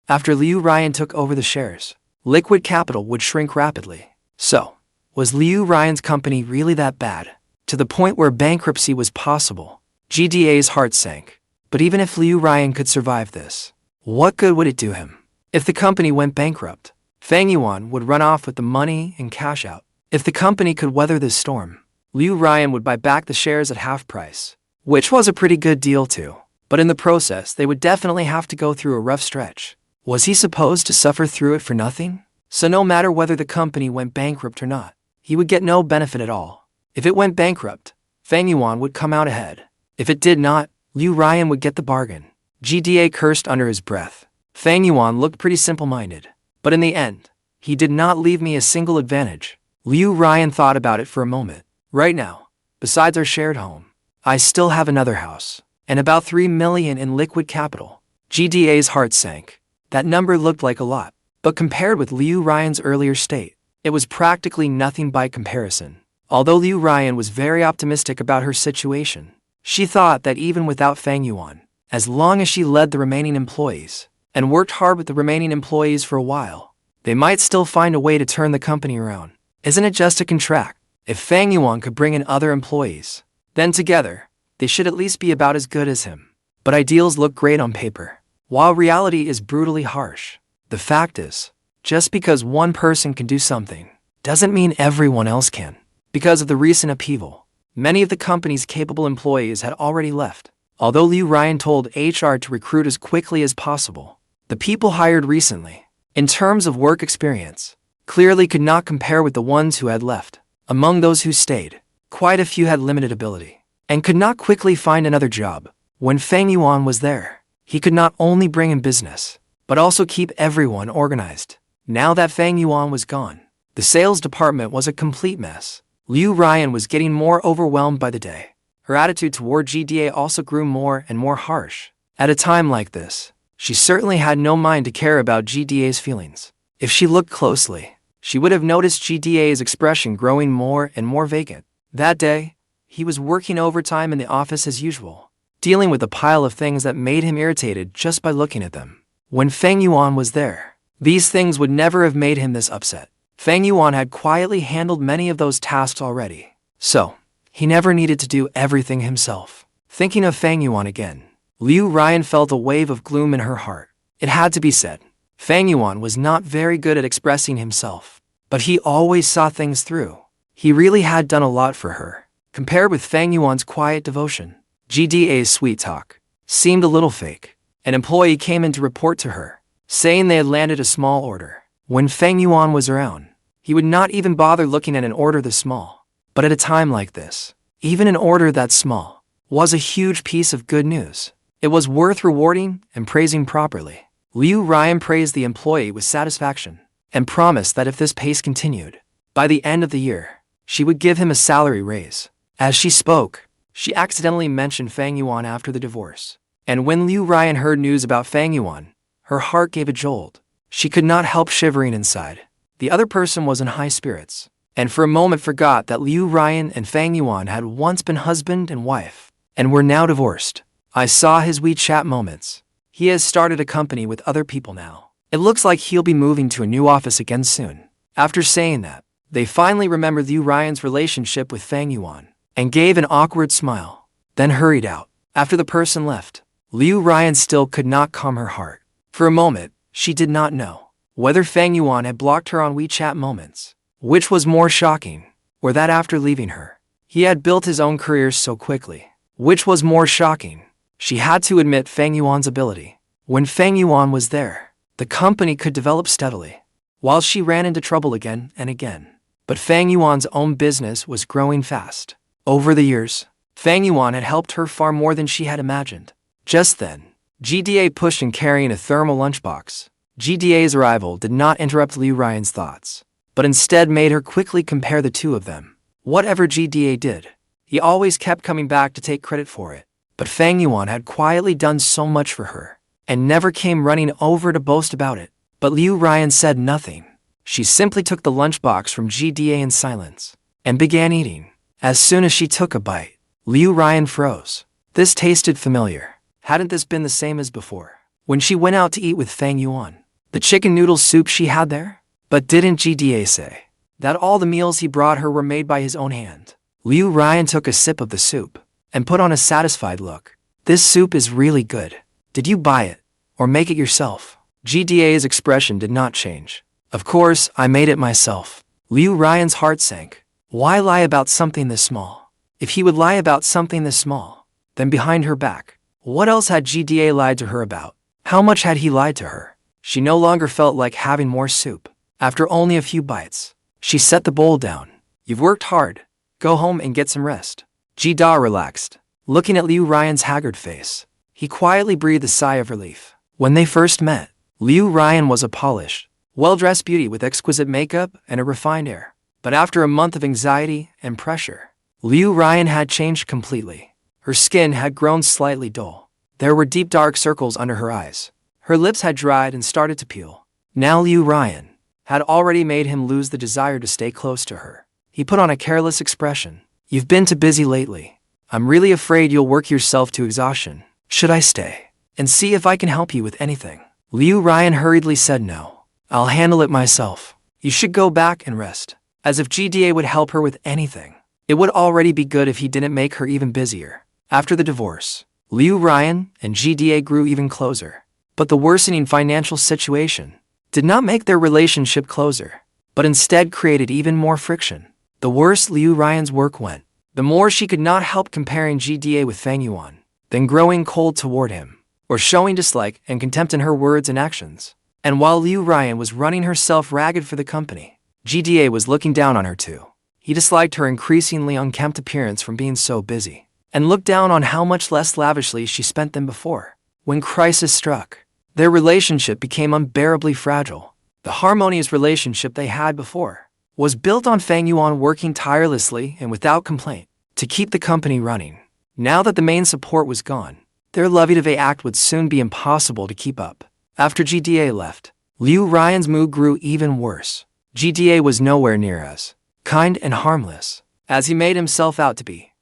After Liu Ryan took over the shares, liquid capital would shrink rapidly. So, was Liu Ryan's company really that bad? To the point where bankruptcy was possible? GDA's heart sank. But even if Liu Ryan could survive this, what good would it do him? If the company went bankrupt, Fang Yuan would run off with the money and cash out. If the company could weather this storm, Liu Ryan would buy back the shares at half price, which was a pretty good deal too. But in the process, they would definitely have to go through a rough stretch. Was he supposed to suffer through it for nothing? So no matter whether the company went bankrupt or not, he would get no benefit at all. If it went bankrupt, Fang Yuan would come out ahead. If it did not, Liu Ryan would get the bargain. GDA cursed under his breath. Fang Yuan looked pretty simple-minded. But in the end, he did not leave me a single advantage. Liu Ryan thought about it for a moment. Right now, besides our shared home, I still have another house, and about 3 million in liquid capital. GDA's heart sank. That number looked like a lot, but compared with Liu Ryan's earlier state, it was practically nothing by comparison. Although Liu Ryan was very optimistic about her situation, she thought that even without Fang Yuan, as long as she led the remaining employees, and worked hard with the remaining employees for a while, they might still find a way to turn the company around. Isn't it just a contract? If Fang Yuan could bring in other employees, then together, they should at least be about as good as him. But ideals look great on paper, while reality is brutally harsh. The fact is, just because one person can do something, doesn't mean everyone else can. Because of the recent upheaval, many of the company's capable employees had already left. Although Liu Ryan told HR to recruit as quickly as possible, the people hired recently, in terms of work experience, clearly could not compare with the ones who had left. Among those who stayed, quite a few had limited ability, and could not quickly find another job. When Fang Yuan was there, he could not only bring in business, but also keep everyone organized. Now that Fang Yuan was gone, the sales department was a complete mess. Liu Ryan was getting more overwhelmed by the day. Her attitude toward GDA also grew more and more harsh. At a time like this, she certainly had no mind to care about GDA's feelings. If she looked closely, she would have noticed GDA's expression growing more and more vacant. That day, he was working overtime in the office as usual, dealing with a pile of things that made him irritated just by looking at them. When Fang Yuan was there, these things would never have made him this upset. Fang Yuan had quietly handled many of those tasks already, so he never needed to do everything himself. Thinking of Fang Yuan again, Liu Ryan felt a wave of gloom in her heart. It had to be said, Fang Yuan was not very good at expressing himself, but he always saw things through. He really had done a lot for her. Compared with Fang Yuan's quiet devotion, GDA's sweet talk seemed a little fake. An employee came in to report to her, saying they had landed a small order. When Fang Yuan was around, he would not even bother looking at an order this small. But at a time like this, even an order that small was a huge piece of good news. It was worth rewarding and praising properly. Liu Ryan praised the employee with satisfaction and promised that if this pace continued, by the end of the year, she would give him a salary raise. As she spoke, she accidentally mentioned Fang Yuan after the divorce. And when Liu Ryan heard news about Fang Yuan, her heart gave a jolt. She could not help shivering inside. The other person was in high spirits, and for a moment forgot that Liu Ryan and Fang Yuan had once been husband and wife, and were now divorced. I saw his WeChat moments. He has started a company with other people now. It looks like he'll be moving to a new office again soon. After saying that, they finally remembered Liu Ryan's relationship with Fang Yuan, and gave an awkward smile. then hurried out. After the person left, Liu Ryan still could not calm her heart. For a moment, she did not know whether Fang Yuan had blocked her on WeChat moments, which was more shocking, or that after leaving her, he had built his own career so quickly, which was more shocking. She had to admit Fang Yuan's ability. When Fang Yuan was there, the company could develop steadily, while she ran into trouble again and again. But Fang Yuan's own business was growing fast. Over the years, Fang Yuan had helped her far more than she had imagined. Just then, GDA pushed in carrying a thermal lunchbox. GDA's arrival did not interrupt Liu Ryan's thoughts, but instead made her quickly compare the two of them. Whatever GDA did, he always kept coming back to take credit for it. But Fang Yuan had quietly done so much for her, and never came running over to boast about it. But Liu Ryan said nothing. She simply took the lunchbox from GDA in silence, and began eating. As soon as she took a bite, Liu Ryan froze. This tasted familiar. Hadn't this been the same as before, when she went out to eat with Fang Yuan? The chicken noodle soup she had there? But didn't GDA say that all the meals he brought her were made by his own hand? Liu Ryan took a sip of the soup, and put on a satisfied look. This soup is really good. Did you buy it, or make it yourself? GDA's expression did not change. Of course, I made it myself. Liu Ryan's heart sank. Why lie about something this small? If he would lie about something this small, then behind her back, what else had GDA lied to her about? How much had he lied to her? She no longer felt like having more soup. After only a few bites, she set the bowl down. You've worked hard. Go home and get some rest. GDA relaxed, looking at Liu Ryan's haggard face. He quietly breathed a sigh of relief. When they first met, Liu Ryan was a polished, well-dressed beauty with exquisite makeup and a refined air. But after a month of anxiety and pressure, Liu Ryan had changed completely. Her skin had grown slightly dull. There were deep dark circles under her eyes. Her lips had dried and started to peel. Now Liu Ryan had already made him lose the desire to stay close to her. He put on a careless expression. You've been too busy lately. I'm really afraid you'll work yourself to exhaustion. Should I stay and see if I can help you with anything? Liu Ryan hurriedly said no. I'll handle it myself. You should go back and rest. As if GDA would help her with anything. It would already be good if he didn't make her even busier. After the divorce, Liu Ryan and GDA grew even closer. But the worsening financial situation did not make their relationship closer, but instead created even more friction. The worse Liu Ryan's work went, the more she could not help comparing GDA with Fang Yuan, then growing cold toward him, or showing dislike and contempt in her words and actions. And while Liu Ryan was running herself ragged for the company, GDA was looking down on her too. He disliked her increasingly unkempt appearance from being so busy, and looked down on how much less lavishly she spent than before. When crisis struck, their relationship became unbearably fragile. The harmonious relationship they had before was built on Fang Yuan working tirelessly and without complaint to keep the company running. Now that the main support was gone, their lovey-dovey act would soon be impossible to keep up. After GDA left, Liu Ryan's mood grew even worse. GDA was nowhere near as kind and harmless as he made himself out to be.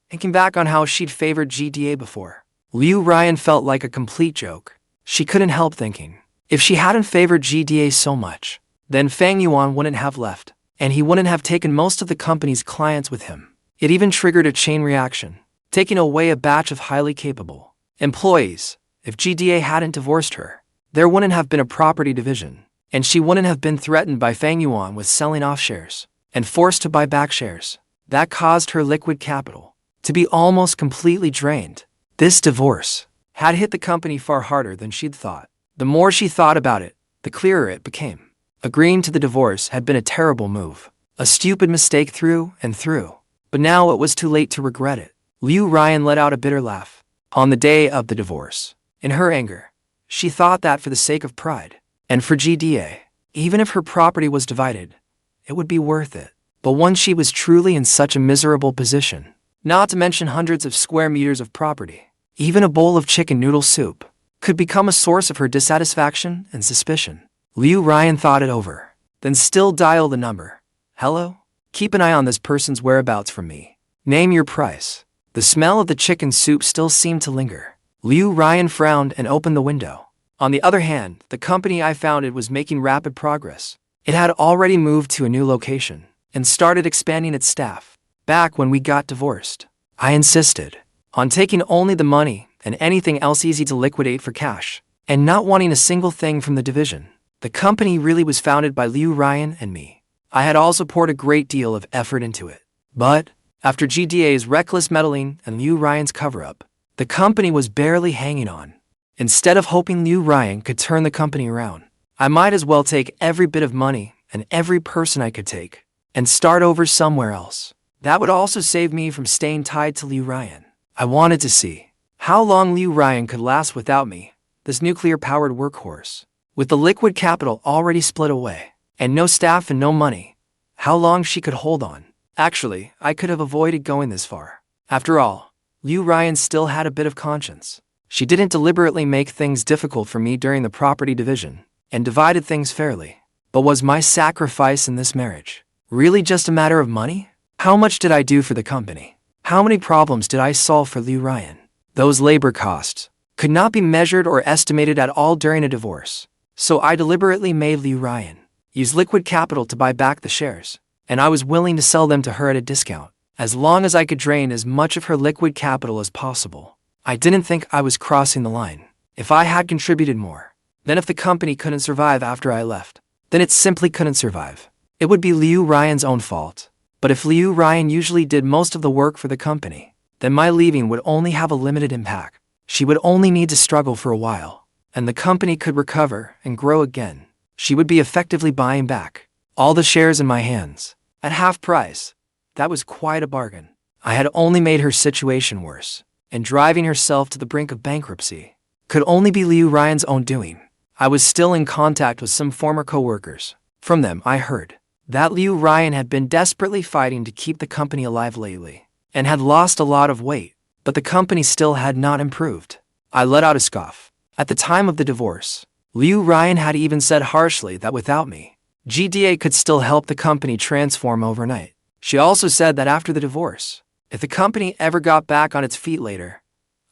Thinking back on how she'd favored GDA before, Liu Ryan felt like a complete joke. She couldn't help thinking, if she hadn't favored GDA so much, then Fang Yuan wouldn't have left, and he wouldn't have taken most of the company's clients with him. It even triggered a chain reaction, taking away a batch of highly capable employees. If GDA hadn't divorced her, there wouldn't have been a property division, and she wouldn't have been threatened by Fang Yuan with selling off shares and forced to buy back shares. That caused her liquid capital to be almost completely drained. This divorce had hit the company far harder than she'd thought. The more she thought about it, the clearer it became. Agreeing to the divorce had been a terrible move, a stupid mistake through and through. But now it was too late to regret it. Liu Ryan let out a bitter laugh. On the day of the divorce, in her anger, she thought that for the sake of pride, and for GDA, even if her property was divided, it would be worth it. But once she was truly in such a miserable position, not to mention hundreds of square meters of property, even a bowl of chicken noodle soup could become a source of her dissatisfaction and suspicion. Liu Ryan thought it over, then still dialed the number. Hello? Keep an eye on this person's whereabouts for me. Name your price. The smell of the chicken soup still seemed to linger. Liu Ryan frowned and opened the window. On the other hand, the company I founded was making rapid progress. It had already moved to a new location and started expanding its staff. Back when we got divorced, I insisted on taking only the money and anything else easy to liquidate for cash, and not wanting a single thing from the division. The company really was founded by Liu Ryan and me. I had also poured a great deal of effort into it. But, after GDA's reckless meddling and Liu Ryan's cover-up, the company was barely hanging on. Instead of hoping Liu Ryan could turn the company around, I might as well take every bit of money and every person I could take, and start over somewhere else. That would also save me from staying tied to Liu Ryan. I wanted to see how long Liu Ryan could last without me, this nuclear-powered workhorse. With the liquid capital already split away, and no staff and no money, how long she could hold on. Actually, I could have avoided going this far. After all, Liu Ryan still had a bit of conscience. She didn't deliberately make things difficult for me during the property division, and divided things fairly. But was my sacrifice in this marriage really just a matter of money? How much did I do for the company? How many problems did I solve for Liu Ryan? Those labor costs could not be measured or estimated at all during a divorce. So I deliberately made Liu Ryan use liquid capital to buy back the shares, and I was willing to sell them to her at a discount, as long as I could drain as much of her liquid capital as possible. I didn't think I was crossing the line. If I had contributed more, then if the company couldn't survive after I left, then it simply couldn't survive. It would be Liu Ryan's own fault. But if Liu Ryan usually did most of the work for the company, then my leaving would only have a limited impact. She would only need to struggle for a while, and the company could recover and grow again. She would be effectively buying back all the shares in my hands at half price. That was quite a bargain. I had only made her situation worse, and driving herself to the brink of bankruptcy could only be Liu Ryan's own doing. I was still in contact with some former co-workers. From them, I heard that Liu Ryan had been desperately fighting to keep the company alive lately, and had lost a lot of weight, but the company still had not improved. I let out a scoff. At the time of the divorce, Liu Ryan had even said harshly that without me, GDA could still help the company transform overnight. She also said that after the divorce, if the company ever got back on its feet later,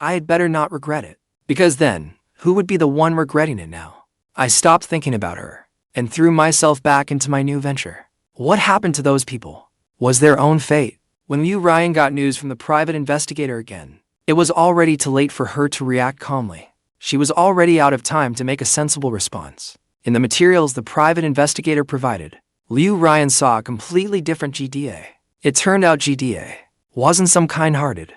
I had better not regret it, because then, who would be the one regretting it now? I stopped thinking about her, and threw myself back into my new venture. What happened to those people was their own fate. When Liu Ryan got news from the private investigator again, it was already too late for her to react calmly. She was already out of time to make a sensible response. In the materials the private investigator provided, Liu Ryan saw a completely different GDA. It turned out GDA wasn't some kind-hearted,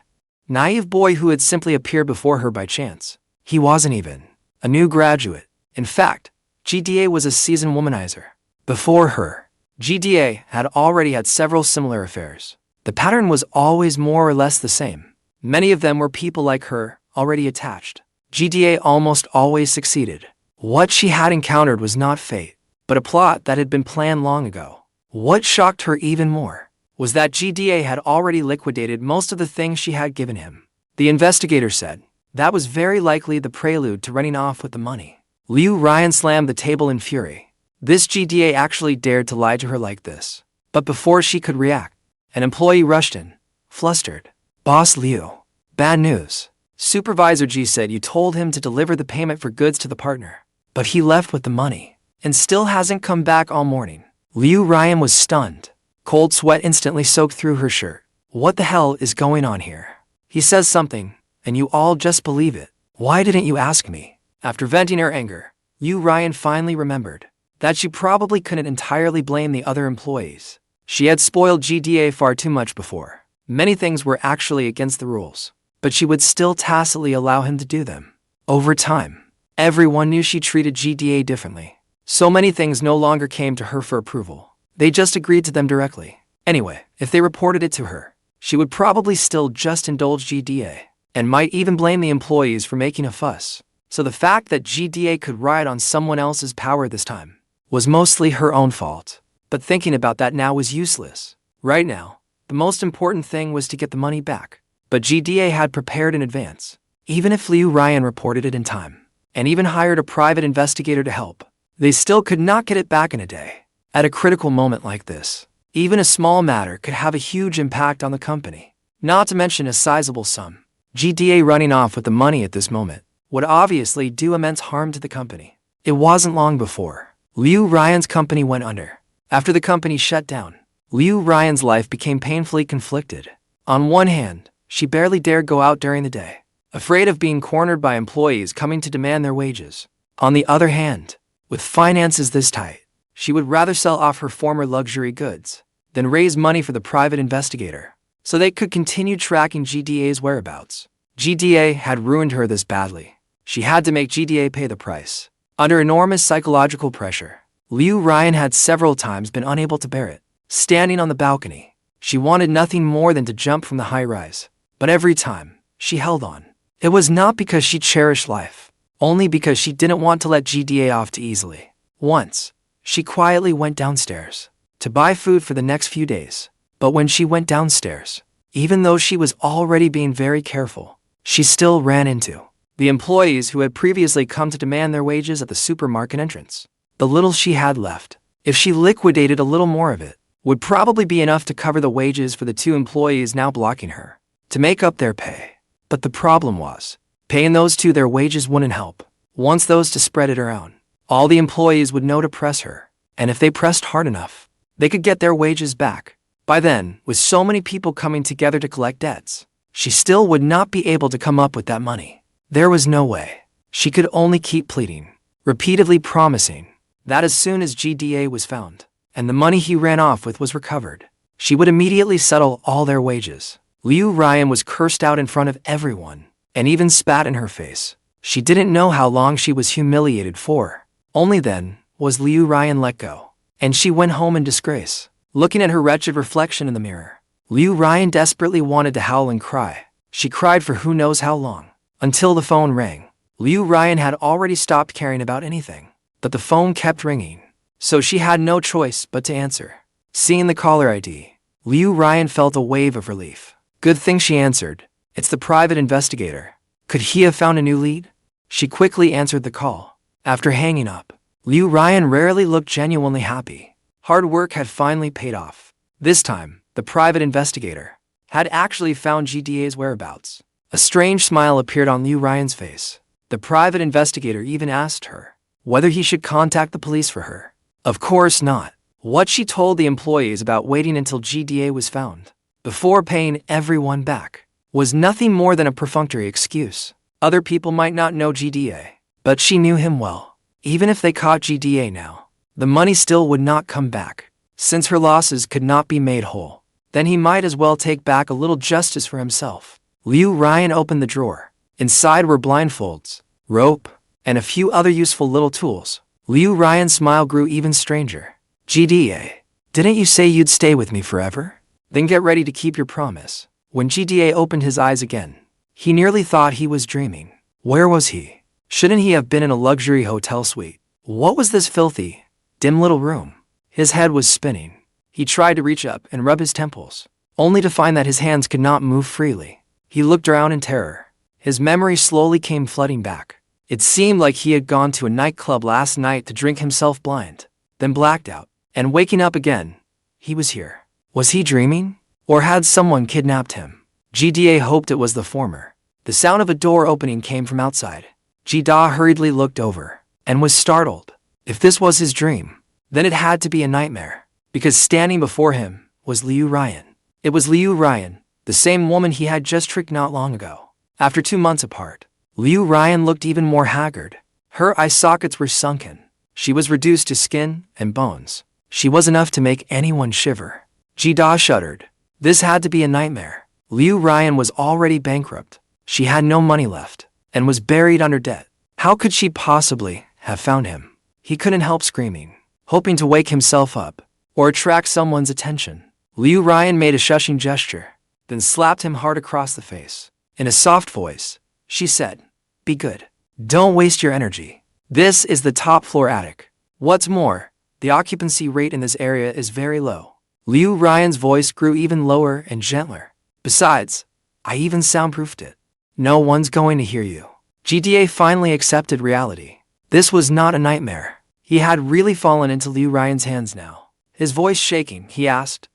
naive boy who had simply appeared before her by chance. He wasn't even a new graduate. In fact, GDA was a seasoned womanizer. Before her, GDA had already had several similar affairs. The pattern was always more or less the same. Many of them were people like her, already attached. GDA almost always succeeded. What she had encountered was not fate, but a plot that had been planned long ago. What shocked her even more was that GDA had already liquidated most of the things she had given him. The investigator said that was very likely the prelude to running off with the money. Liu Ryan slammed the table in fury. This GDA actually dared to lie to her like this. But before she could react, an employee rushed in, flustered. "Boss Liu, bad news. Supervisor G said you told him to deliver the payment for goods to the partner, but he left with the money and still hasn't come back all morning." Liu Ryan was stunned. Cold sweat instantly soaked through her shirt. What the hell is going on here? He says something, and you all just believe it. Why didn't you ask me? After venting her anger, Liu Ryan finally remembered that she probably couldn't entirely blame the other employees. She had spoiled GDA far too much before. Many things were actually against the rules, but she would still tacitly allow him to do them. Over time, everyone knew she treated GDA differently. So many things no longer came to her for approval. They just agreed to them directly. Anyway, if they reported it to her, she would probably still just indulge GDA, and might even blame the employees for making a fuss. So the fact that GDA could ride on someone else's power this time was mostly her own fault. But thinking about that now was useless. Right now, the most important thing was to get the money back. But GDA had prepared in advance. Even if Liu Ryan reported it in time, and even hired a private investigator to help, they still could not get it back in a day. At a critical moment like this, even a small matter could have a huge impact on the company. Not to mention a sizable sum. GDA running off with the money at this moment would obviously do immense harm to the company. It wasn't long before Liu Ryan's company went under. After the company shut down, Liu Ryan's life became painfully conflicted. On one hand, She barely dared go out during the day, afraid of being cornered by employees coming to demand their wages. On the other hand, with finances this tight, she would rather sell off her former luxury goods than raise money for the private investigator so they could continue tracking GDA's whereabouts. GDA had ruined her this badly. She had to make GDA pay the price. Under enormous psychological pressure, Liu Ryan had several times been unable to bear it. Standing on the balcony, she wanted nothing more than to jump from the high-rise. But every time, she held on. It was not because she cherished life, only because she didn't want to let GDA off too easily. Once, she quietly went downstairs to buy food for the next few days. But when she went downstairs, even though she was already being very careful, she still ran into the employees who had previously come to demand their wages at the supermarket entrance. The little she had left, if she liquidated a little more of it, would probably be enough to cover the wages for the two employees now blocking her, to make up their pay. But the problem was, paying those two their wages wouldn't help. Once those to spread it around, all the employees would know to press her, and if they pressed hard enough, they could get their wages back. By then, with so many people coming together to collect debts, she still would not be able to come up with that money. There was no way. She could only keep pleading, repeatedly promising that as soon as GDA was found, and the money he ran off with was recovered, she would immediately settle all their wages. Liu Ryan was cursed out in front of everyone, and even spat in her face. She didn't know how long she was humiliated for. Only then was Liu Ryan let go, and she went home in disgrace. Looking at her wretched reflection in the mirror, Liu Ryan desperately wanted to howl and cry. She cried for who knows how long, until the phone rang. Liu Ryan had already stopped caring about anything, but the phone kept ringing, so she had no choice but to answer. Seeing the caller ID, Liu Ryan felt a wave of relief. Good thing she answered. It's the private investigator. Could he have found a new lead? She quickly answered the call. After hanging up, Liu Ryan rarely looked genuinely happy. Hard work had finally paid off. This time, the private investigator had actually found GDA's whereabouts. A strange smile appeared on Liu Ryan's face. The private investigator even asked her whether he should contact the police for her. Of course not. What she told the employees about waiting until GDA was found before paying everyone back was nothing more than a perfunctory excuse. Other people might not know GDA, but she knew him well. Even if they caught GDA now, the money still would not come back. Since her losses could not be made whole, then he might as well take back a little justice for himself. Liu Ryan opened the drawer. Inside were blindfolds, rope, and a few other useful little tools. Liu Ryan's smile grew even stranger. GDA, didn't you say you'd stay with me forever? Then get ready to keep your promise. When GDA opened his eyes again, he nearly thought he was dreaming. Where was he? Shouldn't he have been in a luxury hotel suite? What was this filthy, dim little room? His head was spinning. He tried to reach up and rub his temples, only to find that his hands could not move freely. He looked around in terror. His memory slowly came flooding back. It seemed like he had gone to a nightclub last night to drink himself blind, then blacked out, and waking up again, he was here. Was he dreaming? Or had someone kidnapped him? GDA hoped it was the former. The sound of a door opening came from outside. Jida hurriedly looked over, and was startled. If this was his dream, then it had to be a nightmare, because standing before him was Liu Ryan. It was Liu Ryan, the same woman he had just tricked not long ago. After 2 months apart, Liu Ryan looked even more haggard. Her eye sockets were sunken. She was reduced to skin and bones. She was enough to make anyone shiver. Jida shuddered. This had to be a nightmare. Liu Ryan was already bankrupt. She had no money left, and was buried under debt. How could she possibly have found him? He couldn't help screaming, hoping to wake himself up, or attract someone's attention. Liu Ryan made a shushing gesture, then slapped him hard across the face. In a soft voice, she said, "Be good. Don't waste your energy. This is the top floor attic. What's more, the occupancy rate in this area is very low." Liu Ryan's voice grew even lower and gentler. "Besides, I even soundproofed it. No one's going to hear you." GDA finally accepted reality. This was not a nightmare. He had really fallen into Liu Ryan's hands now. His voice shaking, he asked,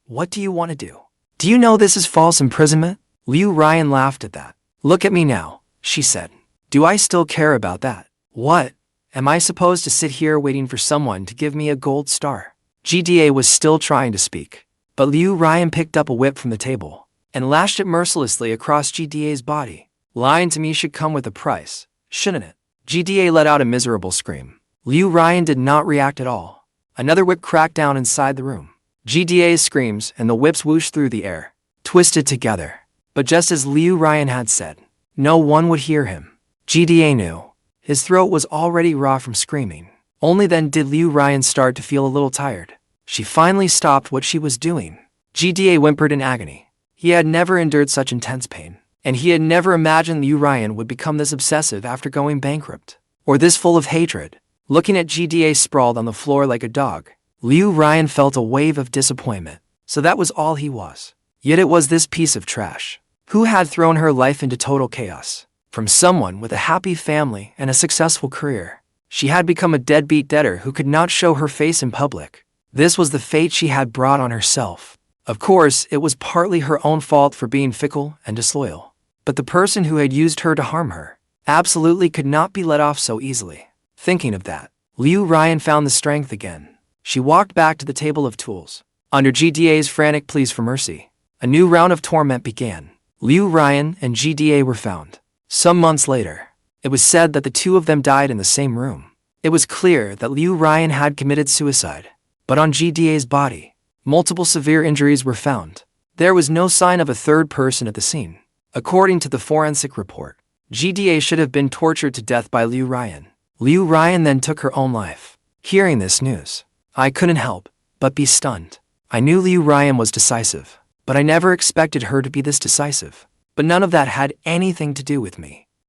"What do you want to do? Do you know this is false imprisonment?" Liu Ryan laughed at that. "Look at me now," she said. "Do I still care about that? What? Am I supposed to sit here waiting for someone to give me a gold star?" GDA was still trying to speak, but Liu Ryan picked up a whip from the table and lashed it mercilessly across GDA's body. Lying to me should come with a price, shouldn't it? GDA let out a miserable scream. Liu Ryan did not react at all. Another whip cracked down inside the room. GDA's screams and the whips whooshed through the air, twisted together. But just as Liu Ryan had said, no one would hear him. GDA knew. His throat was already raw from screaming. Only then did Liu Ryan start to feel a little tired. She finally stopped what she was doing. GDA whimpered in agony. He had never endured such intense pain, and he had never imagined Liu Ryan would become this obsessive after going bankrupt, or this full of hatred. Looking at GDA sprawled on the floor like a dog, Liu Ryan felt a wave of disappointment. So that was all he was. Yet it was this piece of trash who had thrown her life into total chaos. From someone with a happy family and a successful career, she had become a deadbeat debtor who could not show her face in public. This was the fate she had brought on herself. Of course, it was partly her own fault for being fickle and disloyal. But the person who had used her to harm her absolutely could not be let off so easily. Thinking of that, Liu Ryan found the strength again. She walked back to the table of tools. Under GDA's frantic pleas for mercy, a new round of torment began. Liu Ryan and GDA were found. Some months later, it was said that the two of them died in the same room. It was clear that Liu Ryan had committed suicide. But on GDA's body, multiple severe injuries were found. There was no sign of a third person at the scene. According to the forensic report, GDA should have been tortured to death by Liu Ryan. Liu Ryan then took her own life. Hearing this news, I couldn't help but be stunned. I knew Liu Ryan was decisive, but I never expected her to be this decisive. But none of that had anything to do with me.